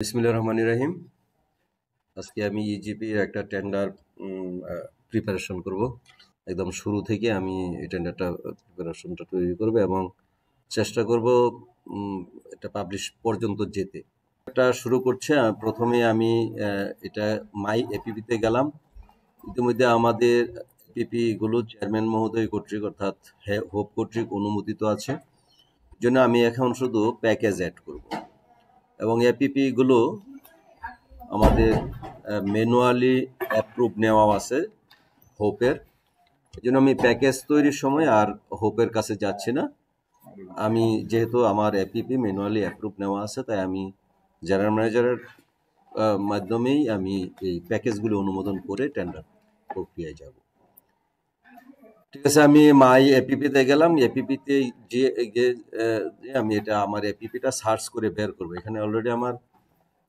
বিসমিল্লাহির রহমানির রহিম। আজকে আমি ইজিপির একটা টেন্ডার প্রিপারেশন করব। একদম শুরু থেকে আমি এই টেন্ডারটা প্রিপারেশনটা তৈরি করব এবং চেষ্টা করব এটা পাবলিশ পর্যন্ত যেতে। এটা শুরু করছে প্রথমে আমি এটা মাই এপিপিতে গেলাম। ইতিমধ্যে আমাদের এপিপি গুলো চেয়ারম্যান মহোদয় কর্তৃক অর্থাৎ হোপ কর্তৃক অনুমোদিত আছে। জন্য আমি এখন শুধু প্যাকেজ অ্যাড করব এবং এপিপি গুলো আমাদের ম্যানুয়ালি অ্যাপ্রুভ নেওয়া আছে হোপের। এই জন্য আমি প্যাকেজ তৈরির সময় আর হোপের কাছে যাচ্ছি না। আমি যেহেতু আমার এপিপি ম্যানুয়ালি অ্যাপ্রুভ নেওয়া আছে, তাই আমি জেনারেল ম্যানেজারের মাধ্যমেই আমি এই প্যাকেজগুলি অনুমোদন করে টেন্ডার প্রক্রিয়ায় যাব। ঠিক আছে, আমি মাই এপিপিতে গেলাম। এপিপিতে যে আমি এটা আমার এপিপিটা সার্চ করে বের করবো। এখানে অলরেডি আমার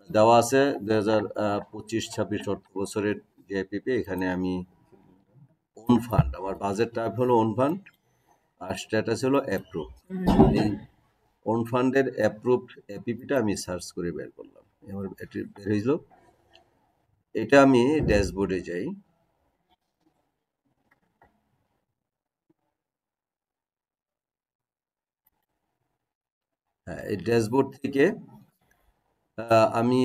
দেওয়া আছে 2025-26 অর্থ বছরের যে এপিপি। এখানে আমি ওন ফান্ড, আমার বাজেট টাইপ হলো ওন ফান্ড আর স্ট্যাটাস হলো অ্যাপ্রুভ। এই ওন ফান্ডের অ্যাপ্রুভ এপিপিটা আমি সার্চ করে বের করলাম। এবার এটি বের হইল। এটা আমি ড্যাশবোর্ডে যাই। হ্যাঁ, এই ড্যাশবোর্ড থেকে আমি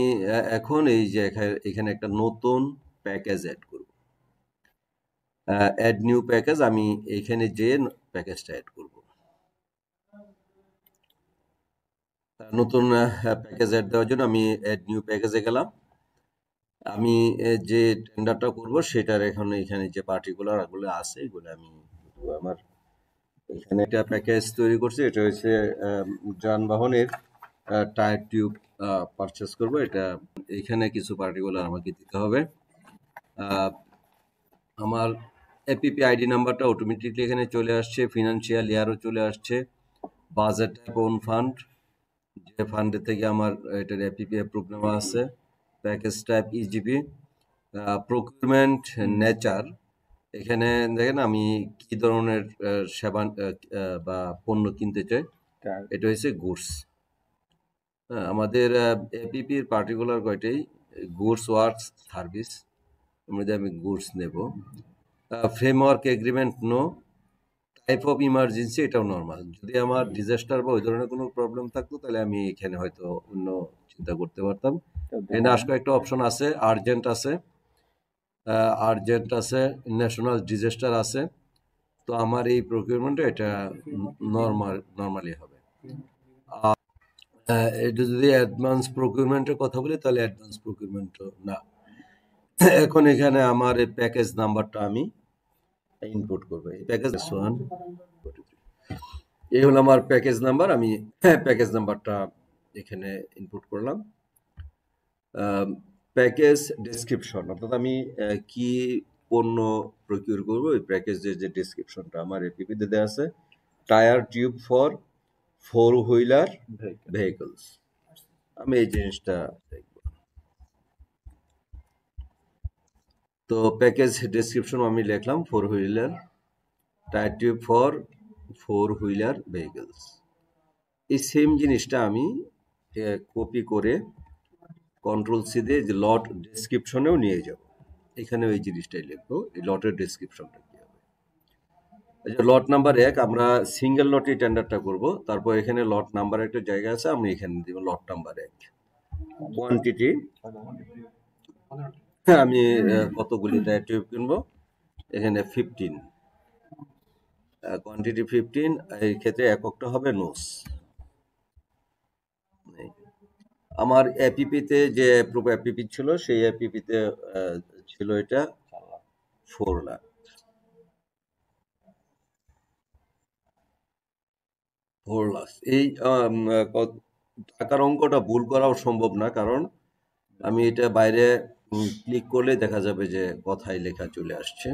এখন এই যে এখানে একটা নতুন প্যাকেজ অ্যাড করব। অ্যাড নিউ প্যাকেজ, আমি এখানে যে প্যাকেজটা অ্যাড করব। নতুন প্যাকেজ অ্যাড দেওয়ার জন্য আমি অ্যাড নিউ প্যাকেজে গেলাম। আমি যে টেন্ডারটা করব সেটার এখানে যে পার্টিকুলার গুলো আছে এগুলো আমি আমার এখানে একটা প্যাকেজ তৈরি করছি। এটা হচ্ছে যানবাহনের টায়ার টিউব পারচেস করব। এটা এখানে কিছু পার্টিকুলার আমাকে দিতে হবে। আমার এপিপি আইডি নাম্বারটা অটোমেটিকলি এখানে চলে আসছে, ফিনান্সিয়াল ইয়ারও চলে আসছে, বাজেট টাইপ ওন ফান্ড, যে ফান্ডের থেকে আমার এটার এপিপি অ্যাপ্রুভ নেওয়া আছে, package type e-GP, procurement nature. এখানে দেখেন আমি কি ধরনের সেবা বা পণ্য কিনতে চাই। এটা হচ্ছে গুডস। আমাদের এপিপির পার্টিকুলার কয়টাই গুডস ওয়ার্কস সার্ভিস, আমি গুডস নেব। Framework agreement no, type of emergency এটাও নর্মাল। যদি আমার ডিজাস্টার বা ওই ধরনের কোনো প্রবলেম থাকতো তাহলে আমি এখানে হয়তো অন্য চিন্তা করতে পারতাম। এখানে আসলে একটা অপশন আছে, আর্জেন্ট আছে, ন্যাশনাল ডিজাস্টার আছে। তো আমার এই প্রকিউরমেন্টে এটা নর্মালি হবে। এটা যদি অ্যাডভান্স প্রকিউরমেন্টের কথা বলি তাহলে অ্যাডভান্স প্রকিউরমেন্ট না। এখন এখানে আমার এই প্যাকেজ নাম্বারটা আমি ইনপুট করবো। এই প্যাকেজ এই হলো আমার প্যাকেজ নাম্বার। আমি প্যাকেজ নাম্বারটা এখানে ইনপুট করলাম। প্যাকেজ ডেসক্রিপশন, অর্থাৎ আমি কি পণ্য প্রকিউর করবো, ওই প্যাকেজের যে ডেসক্রিপশনটা আমার এপিপিতে দেওয়া আছে। Tyre tube for 4-wheeler vehicles, আমি এই জিনিসটা দেখব। তো প্যাকেজ ডেসক্রিপশন আমি লিখলাম 4-wheeler tyre tube for 4-wheeler vehicles. এই সেম জিনিসটা আমি কপি করে কন্ট্রোল সি দিয়ে যে লট ডেসক্রিপশনেও নিয়ে যাব। এখানে ওই জিনিসটাই লিখবো, এই লটের ডেসক্রিপশনটা কি হবে। লট নাম্বার 1 আমরা সিঙ্গেল লটে টেন্ডারটা করব। তারপর এখানে লট নাম্বার একটা জায়গা আছে, আমি এখানে দিব লট নাম্বার 1। কোয়ান্টিটি, আমি কতগুলি টায়ার টিউব কিনবো, এখানে 15। কোয়ান্টিটি 15, এই ক্ষেত্রে এককটা হবে নোস। আমার এপিপিতে যে প্রুফ এপিপি ছিল সেই এপিপিতে ছিল এটা 4 লাখ। এই টাকার অঙ্কটা ভুল করাও সম্ভব না, কারণ আমি এটা বাইরে ক্লিক করলে দেখা যাবে যে কথায় লেখা চলে আসছে।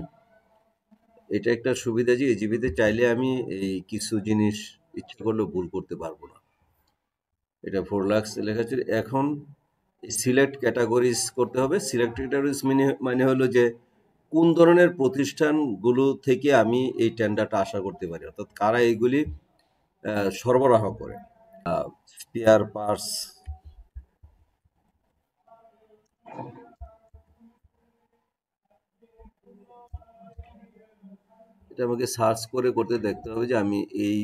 এটা একটা সুবিধা যে ইজিপিতে চাইলে আমি এই কিছু জিনিস ইচ্ছা করলে ভুল করতে পারবো না। এটা 4 লাখ লেখা ছিল। এখন সিলেক্ট ক্যাটাগরিজ করতে হবে। সিলেক্ট ক্যাটাগরিজ মানে হলো যে কোন ধরনের প্রতিষ্ঠানগুলো থেকে আমি এই টেন্ডারটা আশা করতে পারি, অর্থাৎ কারা এইগুলি সরবরাহ করে। স্পেয়ার পার্টস, এটা আমাকে সার্চ করে করতে দেখতে হবে যে আমি এই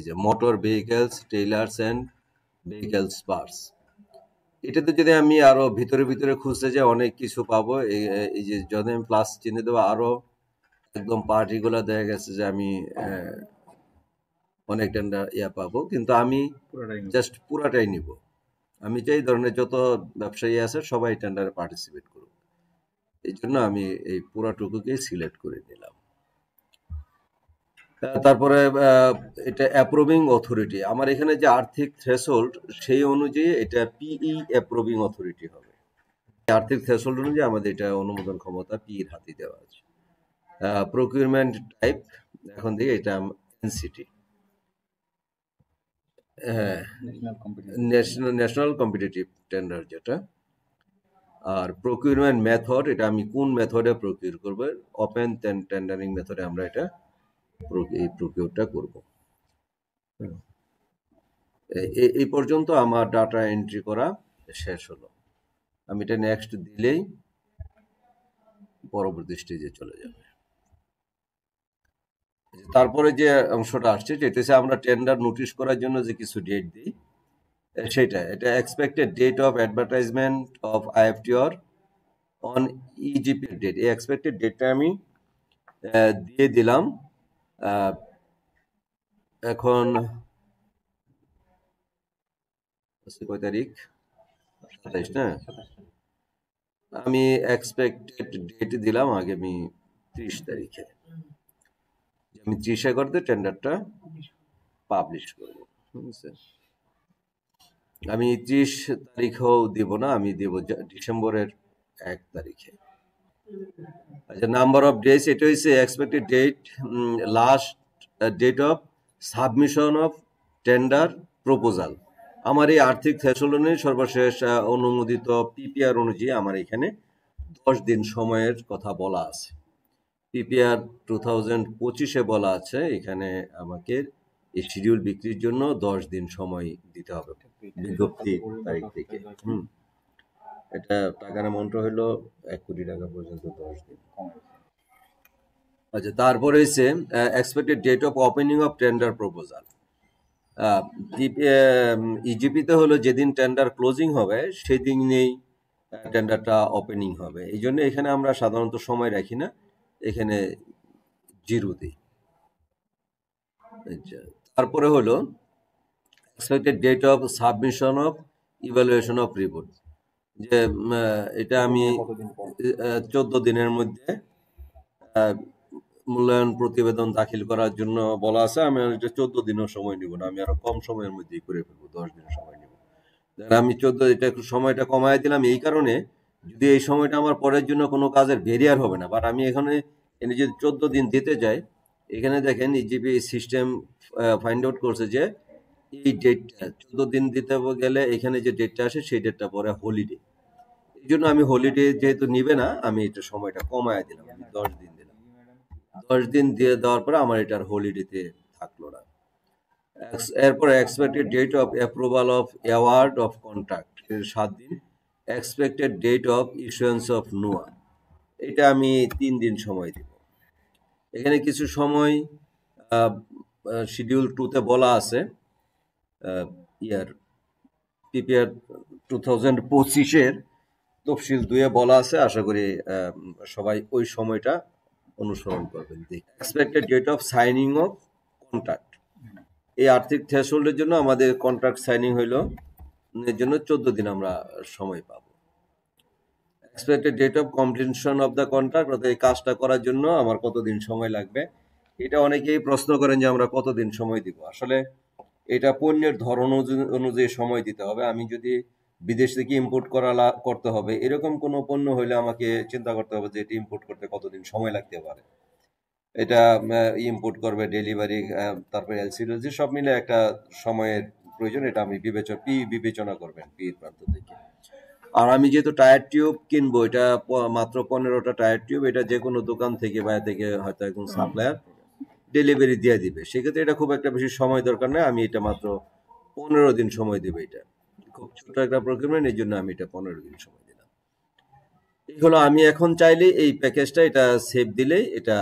যে motor vehicles tailors and vehicles parts, এটাতে যদি আমি আরো ভিতরে ভিতরে খুঁজতে যাই অনেক কিছু পাবো। এই যে যদি আমি প্লাস চিহ্ন দেবো আরো একদম পার্টিকুলার দেখা গেছে যে আমি অনেক টেন্ডার পাবো, কিন্তু আমি জাস্ট পুরাটাই নিব। আমি চাই ধরনের যত ব্যবসায়ী আছে সবাই টেন্ডারে পার্টিসিপেট করুক, এই জন্য আমি এই পুরাটুকুকেই সিলেক্ট করে নিলাম। তারপরে এটা অ্যাপ্রুভিং অথরিটি, আমার এখানে যে আর্থিক থ্রেশহোল্ড সেই অনুযায়ী এটা পিই অ্যাপ্রুভিং অথরিটি হবে। আর্থিক থ্রেশহোল্ড অনুযায়ী আমাদের এটা অনুমোদন ক্ষমতা পির হাতে দেওয়া আছে। প্রকিউরমেন্ট টাইপ এখন থেকে এটা এনসিটি, হ্যাঁ, ন্যাশনাল কম্পিটিটিভ টেন্ডার যেটা। আর প্রকিউরমেন্ট মেথড, এটা আমি কোন মেথডে প্রকিউর করব, ওপেন টেন্ডারিং মেথডে আমরা এটা এই প্রকিউরটা করব। এই পর্যন্ত আমার ডাটা এন্ট্রি করা শেষ হলো। আমি এটা নেক্সট দিলেই পরবর্তী স্টেজে চলে যাবে। তারপরে যে অংশটা আসছে যেটা হচ্ছে আমরা টেন্ডার নোটিশ করার জন্য যে কিছু ডেট দিই, সেটা এটা expected date of advertisement of IFTR on EGP date, এই এক্সপেক্টেড ডেটটা আমি দিয়ে দিলাম। এখন কয় তারিখ, 27 না, আমি এক্সপেক্টেড ডেট দিলাম আগামী 30 তারিখে, আমি 30 করতে টেন্ডারটা পাবলিশ করব। আমি 30 তারিখেও দিব না, আমি দেব ডিসেম্বরের 1 তারিখে। আচ্ছা, নাম্বার অফ ডেজ, এটা হচ্ছে expected date, last date of submission of tender proposal. আমার এই আর্থিক থ্রেশহোল্ড সর্বশেষ অনুমোদিত পিপিআর অনুযায়ী আমার এখানে 10 দিন সময়ের কথা বলা আছে। পিপিআর 2025-এ বলা আছে এখানে আমাকে এই শিডিউল বিক্রির জন্য 10 দিন সময় দিতে হবে বিজ্ঞপ্তি তারিখ থেকে। এটা টাকার অ্যামাউন্ট হলো 1 কোটি টাকা পর্যন্ত 10 দিন। আচ্ছা, তারপরে হচ্ছে expected date of opening of tender proposal. ইজিপিতে হলো যেদিন টেন্ডার ক্লোজিং হবে সেদিনেই টেন্ডারটা ওপেনিং হবে, এই জন্য এখানে আমরা সাধারণত সময় রাখি না, এখানে 0 দিই। তারপরে হলো expected date of submission of evaluation of report, যে এটা আমি 14 দিনের মধ্যে মূল্যায়ন প্রতিবেদন দাখিল করার জন্য বলা আছে। আমি 14 দিনও সময় নিব না, আমি আরো কম সময়ের মধ্যেই করে ফেলবো, 10 দিন সময় নিব। আমি 14 এটা সময়টা কমায় দিলাম এই কারণে, যদি এই সময়টা আমার পরের জন্য কোনো কাজের ভেরিয়ার হবে না, বাট আমি এখানে যদি 14 দিন দিতে যাই, এখানে দেখেন ইজিপি সিস্টেম ফাইন্ড আউট করছে যে এই ডেটটা 14 দিন দিতে গেলে এখানে যে ডেটটা আসে সেই ডেটটা পরে হলিডে, এই জন্য আমি হলিডে যেহেতু নিবে না আমি এটা সময়টা কমায় দিলাম, আমি 10 দিন দিলাম। 10 দিন দিয়ে দেওয়ার পরে আমার এটার হলিডেতে থাকলো না। এরপরে expected date of approval of award of contract 7 দিন। Expected date of issuance of NOA, এটা আমি 3 দিন সময় দিব। এখানে কিছু সময় শিডিউল 2-তে বলা আছে, পিপিআর 2025-এর তফসিল 2-এ বলা আছে, আশা করি সবাই ওই সময়টা অনুসরণ করবেন। Expected date of signing of contract, এই আর্থিক থ্রেশহোল্ডের জন্য আমাদের কন্ট্রাক্ট সাইনিং হইল এর জন্য 14 দিন আমরা সময় পাবো। Expected date of completion of the contract, অর্থাৎ এই কাজটা করার জন্য আমার কতদিন সময় লাগবে, এটা অনেকেই প্রশ্ন করেন যে আমরা কতদিন সময় দিব। আসলে এটা পণ্যের ধরন অনুযায়ী সময় দিতে হবে। আমি যদি বিদেশ থেকে ইম্পোর্ট করতে হবে এরকম কোনো পণ্য হইলে আমাকে চিন্তা করতে হবে যে এটা ইম্পোর্ট করতে কতদিন সময় লাগতে পারে। এটা ইম্পোর্ট করবে, ডেলিভারি, তারপরে এলসি সব মিলে একটা সময়ের প্রয়োজন, এটা আমি বিবেচনা করবেন পির প্রান্ত থেকে। আর আমি যেহেতু টায়ার টিউব কিনবো, এটা মাত্র 15টা টায়ার টিউব, এটা যে কোনো দোকান থেকে বাইরে থেকে হয়তো একজন সাপ্লায়ার ডেলিভারি দিয়ে দিবে, সেক্ষেত্রে এটা খুব একটা বেশি সময় দরকার নেই, আমি এটা মাত্র 15 দিন সময় দেবো। এটা খুব ছোট একটা প্রকিউরমেন্ট, এই জন্য আমি এটা 15 দিন সময় দিলাম। এই হলো, আমি এখন চাইলে এই প্যাকেজটা এটা সেভ দিলেই এটা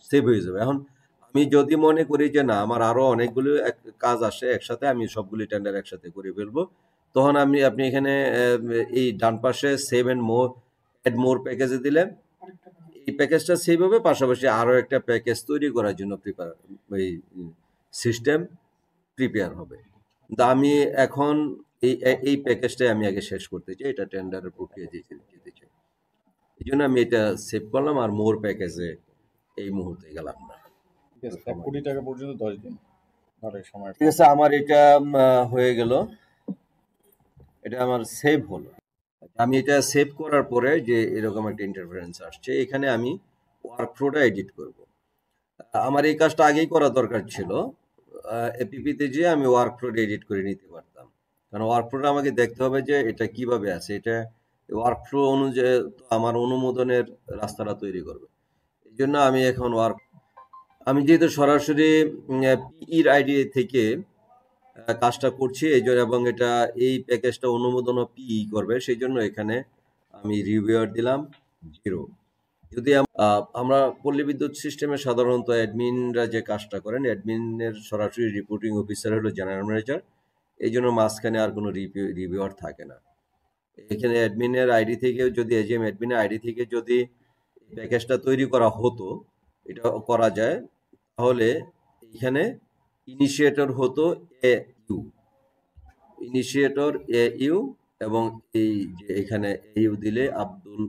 সেভ হয়ে যাবে। এখন আমি যদি মনে করি যে না, আমার আরো অনেকগুলো কাজ আসে একসাথে, আমি সবগুলি টেন্ডার একসাথে করে ফেলবো, তখন আপনি এখানে এই ডান পাশে save and more, add more প্যাকেজে দিলে এই প্যাকেজটা সেভ হবে, পাশাপাশি আরো একটা প্যাকেজ তৈরি করার জন্য এই সিস্টেম প্রিপেয়ার হবে। কিন্তু আমি এখন এই প্যাকেজটাই আমি আগে শেষ করতে চাই, এটা টেন্ডারের প্রক্রিয়া যেতে চাই। এই জন্য আমি এটা সেভ করলাম আর মোর প্যাকেজে এই মুহূর্তে গেলাম না। ঠিক আছে, 1 কোটি টাকা পর্যন্ত 10 দিন ধরে সময়। ঠিক আছে, আমার এটা হয়ে গেল, এটা আমার সেভ হলো। আমি এটা সেভ করার পরে যে এরকম একটা ইন্টারফারেন্স আসছে, এখানে আমি ওয়ার্কফ্লোটা এডিট করব। আমার এই কাজটা আগেই করা দরকার ছিল, এপিপিতে যে আমি ওয়ার্কফ্লোটা এডিট করে নিতে পারতাম, কারণ ওয়ার্কফ্লোটা আমাকে দেখতে হবে যে এটা কিভাবে আছে, এটা ওয়ার্কফ্লো অনুযায়ী তো আমার অনুমোদনের রাস্তাটা তৈরি করবে। এই জন্য আমি এখন আমি যেহেতু সরাসরি পিইর আইডি থেকে কাজটা করছি এই জন্য, এবং এটা এই প্যাকেজটা অনুমোদন পিই করবে, সেই জন্য এখানে আমি রিভিউয়ার দিলাম 0। যদি আমরা পল্লী বিদ্যুৎ সিস্টেমে সাধারণত অ্যাডমিনরা যে কাজটা করেন, অ্যাডমিনের সরাসরি রিপোর্টিং অফিসার হলো জেনারেল ম্যানেজার, এই জন্য মাঝখানে আর কোনো রিভিউয়ার থাকে না। এখানে অ্যাডমিনের আইডি থেকে যদি এজিএম অ্যাডমিনের আইডি থেকে যদি প্যাকেজটা তৈরি করা হতো, এটা করা যায়, তাহলে এখানে ইনিশিয়েটর হতো ইউ, ইনিশিয়েটর ইউ, এবং এই যে এখানে ইউ দিলে Abdul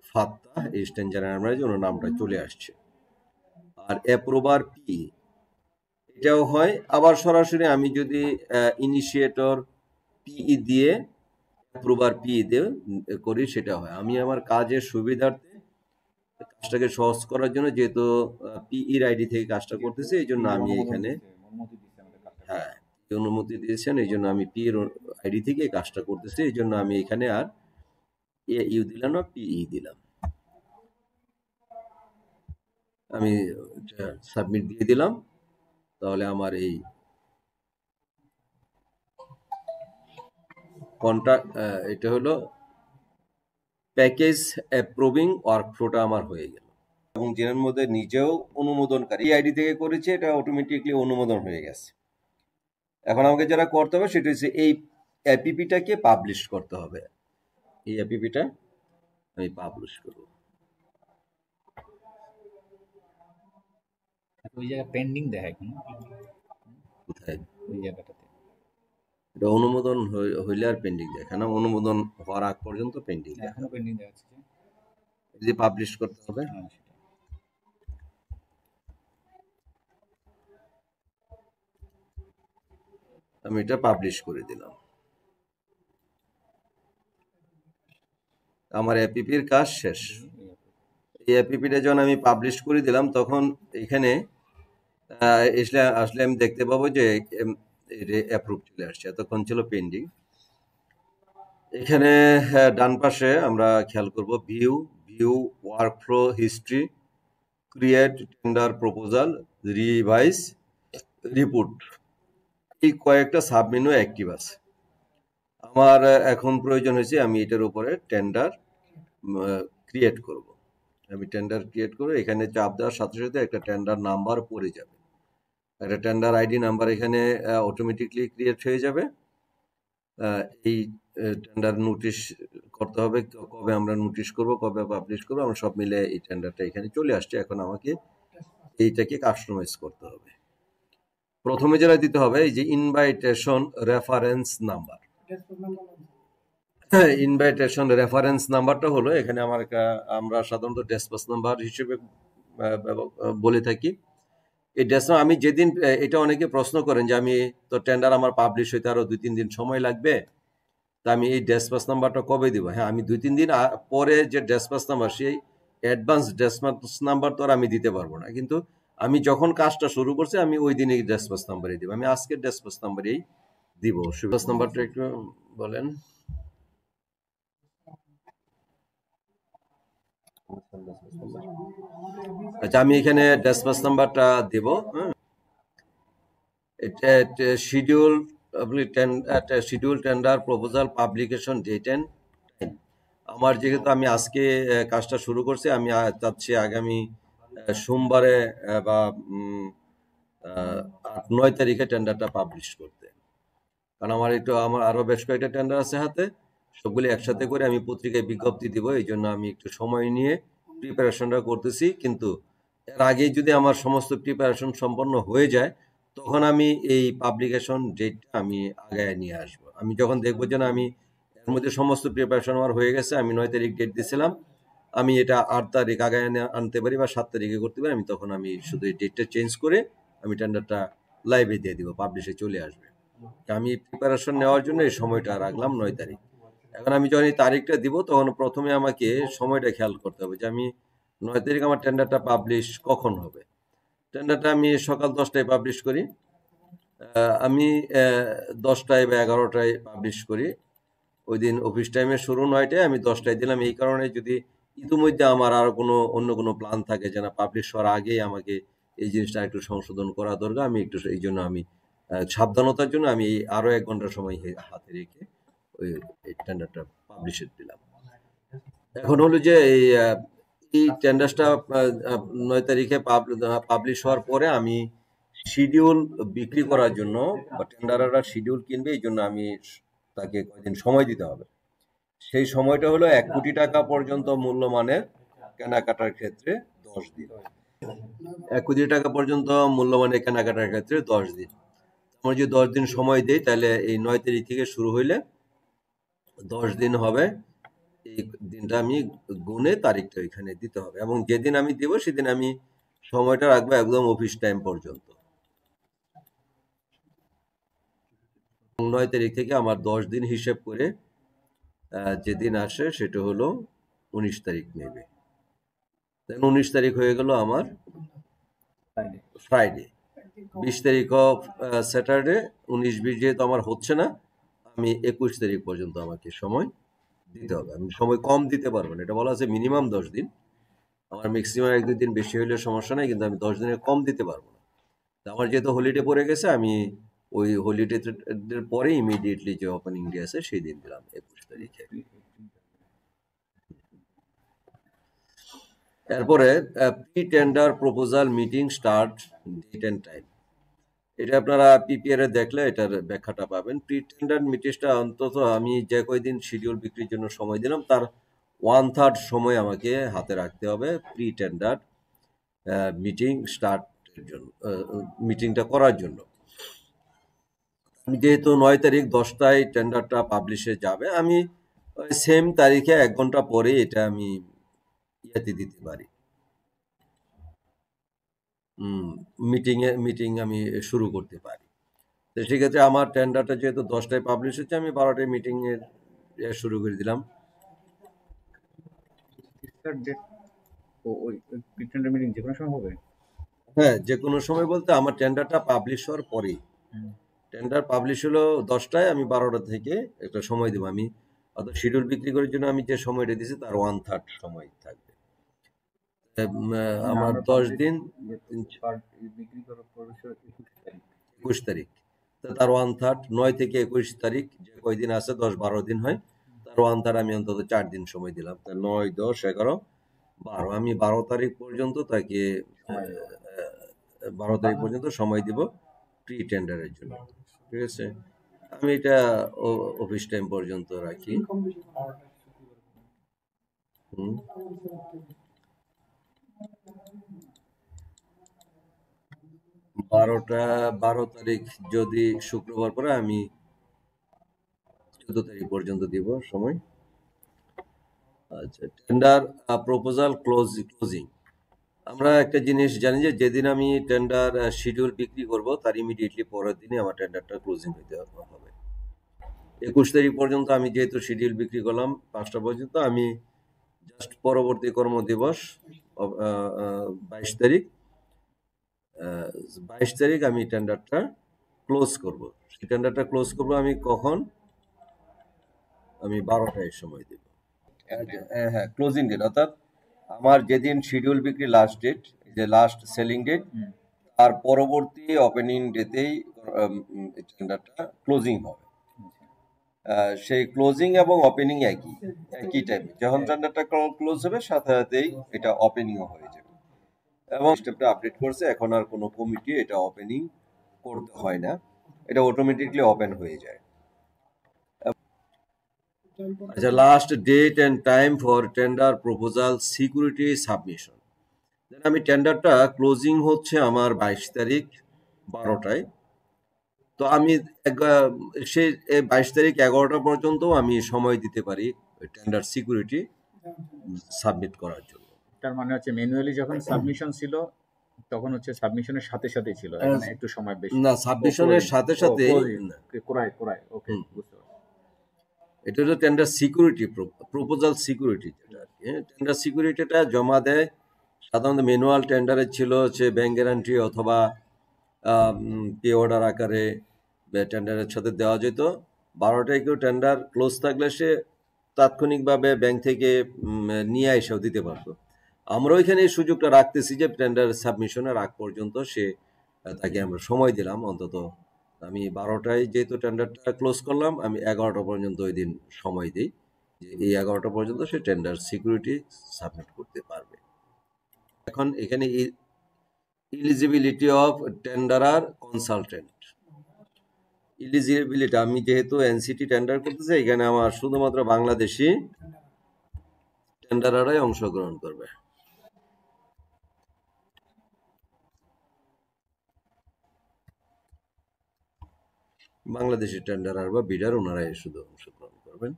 Fattah eastern general manager, ওনার নামটা চলে আসছে। আর অ্যাপ্রুভার পি, এটাও হয়। আবার সরাসরি আমি যদি ইনিশিয়েটর পিই দিয়ে অ্যাপ্রুভার পি দিয়ে করি, সেটা হয়। আমি আমার কাজের সুবিধার্থে কাজটাকে সহজ করার জন্য, যেহেতু পিইর আইডি থেকে কাজটা করতেছি, এই জন্য আমি এখানে হ্যাঁ অনুমতি দিয়েছেন, এই জন্য আমি পিইর আইডি থেকে কাজটা করতেছি, এই জন্য আমি এখানে আর ইউ দিলাম না, পিই দিলাম। আমি সাবমিট দিয়ে দিলাম, তাহলে আমার এই কন্ট্রাক্ট, এটা হলো প্যাকেজ অ্যাপ্রুভিং ওয়ার্কফ্লোটা আমার হয়ে গেল, এবং যেটার মধ্যে নিজেও অনুমোদনকারী আইডি থেকে করেছে, এটা অটোমেটিকলি অনুমোদন হয়ে গেছে। এখন আমাকে যারা করতে হবে সেটা হচ্ছে এই অ্যাপিপিটাকে পাবলিশ করতে হবে। এই অ্যাপিপিটা আমি পাবলিশ করব। ওই জায়গায় পেন্ডিং দেখায় কেন? কোথায়? ওই জায়গাটাতে এটা অনুমোদন হইলে আর পেন্ডিং দেখায় না, অনুমোদন হওয়ার আগ পর্যন্ত পেন্ডিং দেখায়। এখনো পেন্ডিং দেখাচ্ছে যে পাবলিশ করতে হবে, আমি এটা পাবলিশ করে দিলাম। আমার অ্যাপিপির কাজ শেষ। এই অ্যাপিপিটা যখন আমি পাবলিশ করে দিলাম, তখন এখানে আসলে আমি দেখতে পাবো যে অ্যাপ্রুভ চলে আসছে, এতক্ষণ ছিল পেন্ডিং। এখানে ডান পাশে আমরা খেয়াল করব view workflow history, create tender proposal, revise report, এই কয়েকটা সাবমেনু অ্যাক্টিভ আছে। আমার এখন প্রয়োজন হয়েছে আমি এটার উপরে টেন্ডার ক্রিয়েট করব। আমি টেন্ডার ক্রিয়েট করে এখানে চাপ দেওয়ার সাথে সাথে একটা টেন্ডার নাম্বার পড়ে যাবে, একটা টেন্ডার আইডি নাম্বার এখানে অটোমেটিকলি ক্রিয়েট হয়ে যাবে। এই টেন্ডার নোটিশ করতে হবে, কবে আমরা নোটিশ করব, কবে পাবলিশ করবো, আমরা সব মিলে এই টেন্ডারটা এখানে চলে আসছে। এখন আমাকে এইটাকে কাস্টমাইজ করতে হবে। প্রথমে যেটা দিতে হবে, এই যে invitation reference number, invitation reference নাম্বারটা হলো এখানে আমরা সাধারণত ডেসপাস নাম্বার হিসেবে বলে থাকি। এই ডেসপাস আমি যেদিন, এটা অনেকে প্রশ্ন করেন যে আমি তো টেন্ডার আমার পাবলিশ হইতে আরো 2-3 দিন সময় লাগবে, তা আমি এই ডেসপাস নাম্বারটা কবে দিব? হ্যাঁ, আমি 2-3 দিন পরে যে ডেসপাস নাম্বার, সেই অ্যাডভান্স ডেসপাস নাম্বার তো আর আমি দিতে পারবো না, কিন্তু আমি যখন কাজটা শুরু করছি আমি ওই দিনই ডেসপাস নাম্বারই দিব। আমি আজকের ডেসপাস নাম্বারই দিব। ডেসপাস নাম্বারটা একটু বলেন। আচ্ছা, আমি এখানে ডেসপাস নাম্বারটা দেব। Schedule tender proposal publication date and time. আমার যেহেতু আমি আজকে কাজটা শুরু করছি, আমি চাচ্ছি আগামী সোমবারে বা 8-9 তারিখে টেন্ডারটা পাবলিশ করতে। কারণ আমার আরো বেশ কয়েকটা টেন্ডার আছে হাতে, সবগুলি একসাথে করে আমি পত্রিকায় বিজ্ঞপ্তি দিব। এই জন্য আমি একটু সময় নিয়ে প্রিপারেশনটা করতেছি। কিন্তু এর আগেই যদি আমার সমস্ত প্রিপারেশন সম্পন্ন হয়ে যায়, তখন আমি এই পাবলিকেশন ডেটটা আমি আগায় নিয়ে আসব। আমি যখন দেখবো যে না, আমি এর মধ্যে সমস্ত প্রিপারেশন আমার হয়ে গেছে, আমি 9 তারিখ ডেট দিয়েছিলাম, আমি এটা 8 তারিখ আগায় আনতে পারি বা 7 তারিখে করতে পারি, আমি তখন আমি শুধু এই ডেটটা চেঞ্জ করে আমি টেন্ডারটা লাইভে দিয়ে দিব, পাবলিশে চলে আসবে। আমি প্রিপারেশন নেওয়ার জন্য এই সময়টা রাখলাম 9 তারিখ। এখন আমি যখন এই তারিখটা দিব, তখন প্রথমে আমাকে সময়টা খেয়াল করতে হবে যে আমি 9 তারিখ আমার টেন্ডারটা পাবলিশ কখন হবে। টেন্ডারটা আমি সকাল 10টায় পাবলিশ করি। আমি 10টায় বা 11টায় পাবলিশ করি। ওই দিন অফিস টাইমে শুরু 9টায়, আমি 10টায় দিলাম। এই কারণে যদি ইতিমধ্যে আমার আর অন্য কোনো প্ল্যান থাকে যে না, পাবলিশ হওয়ার আগেই আমাকে এই জিনিসটা একটু সংশোধন করা দরকার, আমি একটু এই জন্য আমি সাবধানতার জন্য আমি আরো 1 ঘন্টা সময় হাতে রেখে ওই টেন্ডারটা পাবলিশে দিলাম। এখন হলো যে এই টেন্ডারটা 9 তারিখে পাবলিশ হওয়ার পরে আমি শিডিউল বিক্রি করার জন্য, বা টেন্ডাররা শিডিউল কিনবে, এই জন্য আমি তাকে কয়েকদিন সময় দিতে হবে। সেই সময়টা হলো 1 কোটি টাকা পর্যন্ত মূল্যমানের কেনাকাটার ক্ষেত্রে 10 দিন। 1 কোটি টাকা পর্যন্ত মূল্যমানের কেনাকাটার ক্ষেত্রে 10 দিন। আমরা যদি 10 দিন সময় দেই, তাহলে এই 9 তারিখ থেকে শুরু হইলে 10 দিন হবে। এই দিনটা আমি গুনে তারিখটা ওইখানে দিতে হবে, এবং যেদিন আমি দেব সেদিন আমি সময়টা রাখবো একদম অফিস টাইম পর্যন্ত। 9 তারিখ থেকে আমার 10 দিন হিসেব করে যেদিন আসে সেটা হলো 19 তারিখ নেবে। 19 তারিখ হয়ে গেল আমার ফ্রাইডে। 20 তারিখ স্যাটারডে। 19-20 যেহেতু আমার হচ্ছে না, আমি 21 তারিখ পর্যন্ত আমাকে সময় দিতে হবে। আমি সময় কম দিতে পারবো না, এটা বলা আছে মিনিমাম 10 দিন। আমার ম্যাক্সিমাম 1-2 দিন বেশি হইলে সমস্যা নাই, কিন্তু আমি 10 দিনের কম দিতে পারবো না। আমার যেহেতু হলিডে পড়ে গেছে, আমি ওই হলিডে পরে ইমিডিয়েটলি যে ওপেনিং ডে আছে সেই দিন দিলাম 21 তারিখে। এরপরে pre tender proposal meeting start date and time. এটা আপনারা পিপিআর এ দেখলে এটার ব্যাখ্যাটা পাবেন। প্রি টেন্ডার মিটিংটা অন্তত আমি যে কয়দিন শিডিউল বিক্রির জন্য সময় দিলাম, তার 1/3 সময় আমাকে হাতে রাখতে হবে প্রি টেন্ডার মিটিং স্টার্টের জন্য, মিটিংটা করার জন্য। যেহেতু 9 তারিখ 10টায় টেন্ডারটা পাবলিশে যাবে, আমি সেম তারিখে 1 ঘন্টা পরে এটা আমি ইয়েতে দিতে পারি, মিটিং আমি শুরু করতে পারি। তো সেক্ষেত্রে আমার টেন্ডারটা যেহেতু 10টায় পাবলিশ হচ্ছে, আমি 12টায় মিটিং এর শুরু করে দিলাম। মিটিং যে কোনো সময় হবে? হ্যাঁ, যে কোনো সময় বলতে আমার টেন্ডারটা পাবলিশ হওয়ার পরেই। টেন্ডার পাবলিশ হলো 10টায়, আমি 12টা থেকে একটা সময় দেবো। আমি অর্থাৎ শিডিউল বিক্রি করার জন্য আমি যে সময়টা দিয়েছি তার 1/3 সময় থাকবে। আমার 10 দিন বিক্রি করার পর 21 তারিখ, তো তার 1/3, 9 থেকে 21 তারিখ যে কয়দিন আছে, 10-12 দিন হয়, তার 1/3 আমি অন্তত 4 দিন সময় দিলাম। 9, 10, 11, 12, আমি 12 তারিখ পর্যন্ত তাকে 12 তারিখ পর্যন্ত সময় দিব প্রি টেন্ডারের জন্য। ঠিক আছে, আমি এটা অফিস টাইম পর্যন্ত রাখি। 12 তারিখ যদি শুক্রবার পরে, আমি 14 তারিখ পর্যন্ত দিব সময়। আচ্ছা, টেন্ডার প্রপোজাল ক্লোজিং। আমরা একটা জিনিস জানি যে যেদিন আমি টেন্ডার শিডিউল বিক্রি করব, তার ইমিডিয়েটলি পরের দিনই আমার টেন্ডারটা ক্লোজিং হইতে হবে। 21 তারিখ পর্যন্ত আমি যেহেতু শিডিউল বিক্রি করলাম 5টা পর্যন্ত, আমি জাস্ট পরবর্তী কর্মদিবস 22 তারিখ 22 তারিখ আমি টেন্ডারটা ক্লোজ করব। সেই টেন্ডারটা ক্লোজ করব আমি কখন? আমি 12টায় সময় দেব। হ্যাঁ, ক্লোজিং ডেট, অর্থাৎ আমার যেদিন শিডিউল বিক্রি লাস্ট ডেট, যে লাস্ট সেলিং ডেট, তার পরবর্তী ওপেনিং ডেতেই টেন্ডারটা ক্লোজিং হবে। সেই ক্লোজিং এবং ওপেনিং একই একই টাইমে, যখন টেন্ডারটা ক্লোজ হবে সাথে সাথেই এটা ওপেনিংও হয়ে যাবে। এবং স্টেপটা আপডেট করছে, এখন আর কোনো কমিটি এটা ওপেনিং করতে হয় না, এটা অটোমেটিকলি ওপেন হয়ে যায়। আচ্ছা, last date and time for tender proposal security submission. আমি টেন্ডারটা ক্লোজিং হচ্ছে আমার 22 তারিখ 12টায়। তো আমি সেই 22 তারিখ 11টা পর্যন্ত আমি সময় দিতে পারি টেন্ডার সিকিউরিটি সাবমিট করার জন্য। তার মানে হচ্ছে ম্যানুয়ালি যখন সাবমিশন ছিল তখন হচ্ছে সাবমিশনের সাথে সাথে ছিল, এখানে একটু সময় বেশি। না, সাবমিশনের সাথে সাথে কোরাই ওকে, বুঝতে পারছি। এটা হলো টেন্ডার সিকিউরিটি, প্রপোজাল সিকিউরিটি যেটা আর কি। টেন্ডার সিকিউরিটিটা জমা দেয় সাধারণত ম্যানুয়াল টেন্ডারে ছিল হচ্ছে ব্যাংক গ্যারান্টি অথবা পে অর্ডার আকারে টেন্ডারের সাথে দেওয়া যেত। 12টায় কেউ টেন্ডার ক্লোজ থাকলে সে তাৎক্ষণিকভাবে ব্যাংক থেকে নিয়ে এসেও দিতে পারতো। আমরা ওইখানে এই সুযোগটা রাখতেছি যে টেন্ডার সাবমিশনের আগ পর্যন্ত সে তাকে আমরা সময় দিলাম। অন্তত আমি 12টায় যেহেতু টেন্ডারটা ক্লোজ করলাম, আমি 11টা পর্যন্ত ওই দিন সময় দিই যে এই 11টা পর্যন্ত সে টেন্ডার সিকিউরিটি সাবমিট করতে পারবে। এখন এখানে ইলিজিবিলিটি অফ টেন্ডারার কনসালটেন্ট। ইলিজিবিলিটি, আমি যেহেতু এনসিটি টেন্ডার করতেছি, এখানে আমার শুধুমাত্র বাংলাদেশি টেন্ডারারাই অংশগ্রহণ করবে। বাংলাদেশি টেন্ডারার বা বিডার ওনারাই শুধু অংশগ্রহণ করবেন।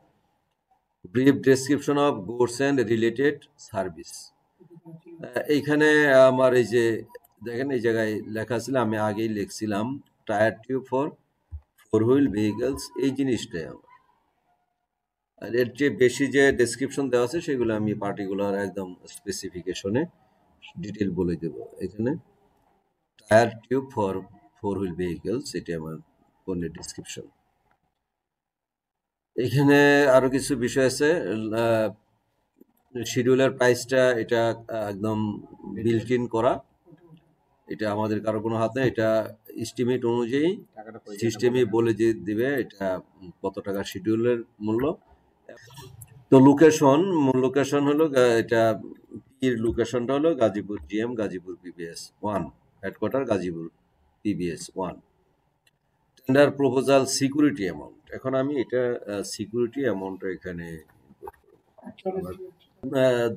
Brief description of goods and related service. এইখানে আমার এই যে দেখেন এই জায়গায় লেখা ছিল, আমি আগেই লিখছিলাম tyre tube for 4 wheel vehicles, এই জিনিসটাই আমার। আর এর চেয়ে বেশি যে ডেসক্রিপশন দেওয়া আছে সেগুলো আমি পার্টিকুলার একদম স্পেসিফিকেশনে ডিটেল বলে দেব। এখানে tyre tube for 4 wheel vehicles, এটি আমার পণ্যের ডেসক্রিপশন। এখানে আরো কিছু বিষয় আছে। শিডিউলের প্রাইসটা এটা একদম বিল্ট ইন করা, এটা আমাদের কারো কোনো হাতে, এটা এস্টিমেট অনুযায়ী সিস্টেমই বলে যে দিবে এটা কত টাকা শিডিউলের মূল্য। তো লোকেশন, মূল লোকেশন হলো এটা লোকেশনটা হলো Gazipur GM, Gazipur PBS 1 headquarter, Gazipur PBS 1। Tender proposal security amount, এখন আমি এটা সিকিউরিটি অ্যামাউন্টটা এখানে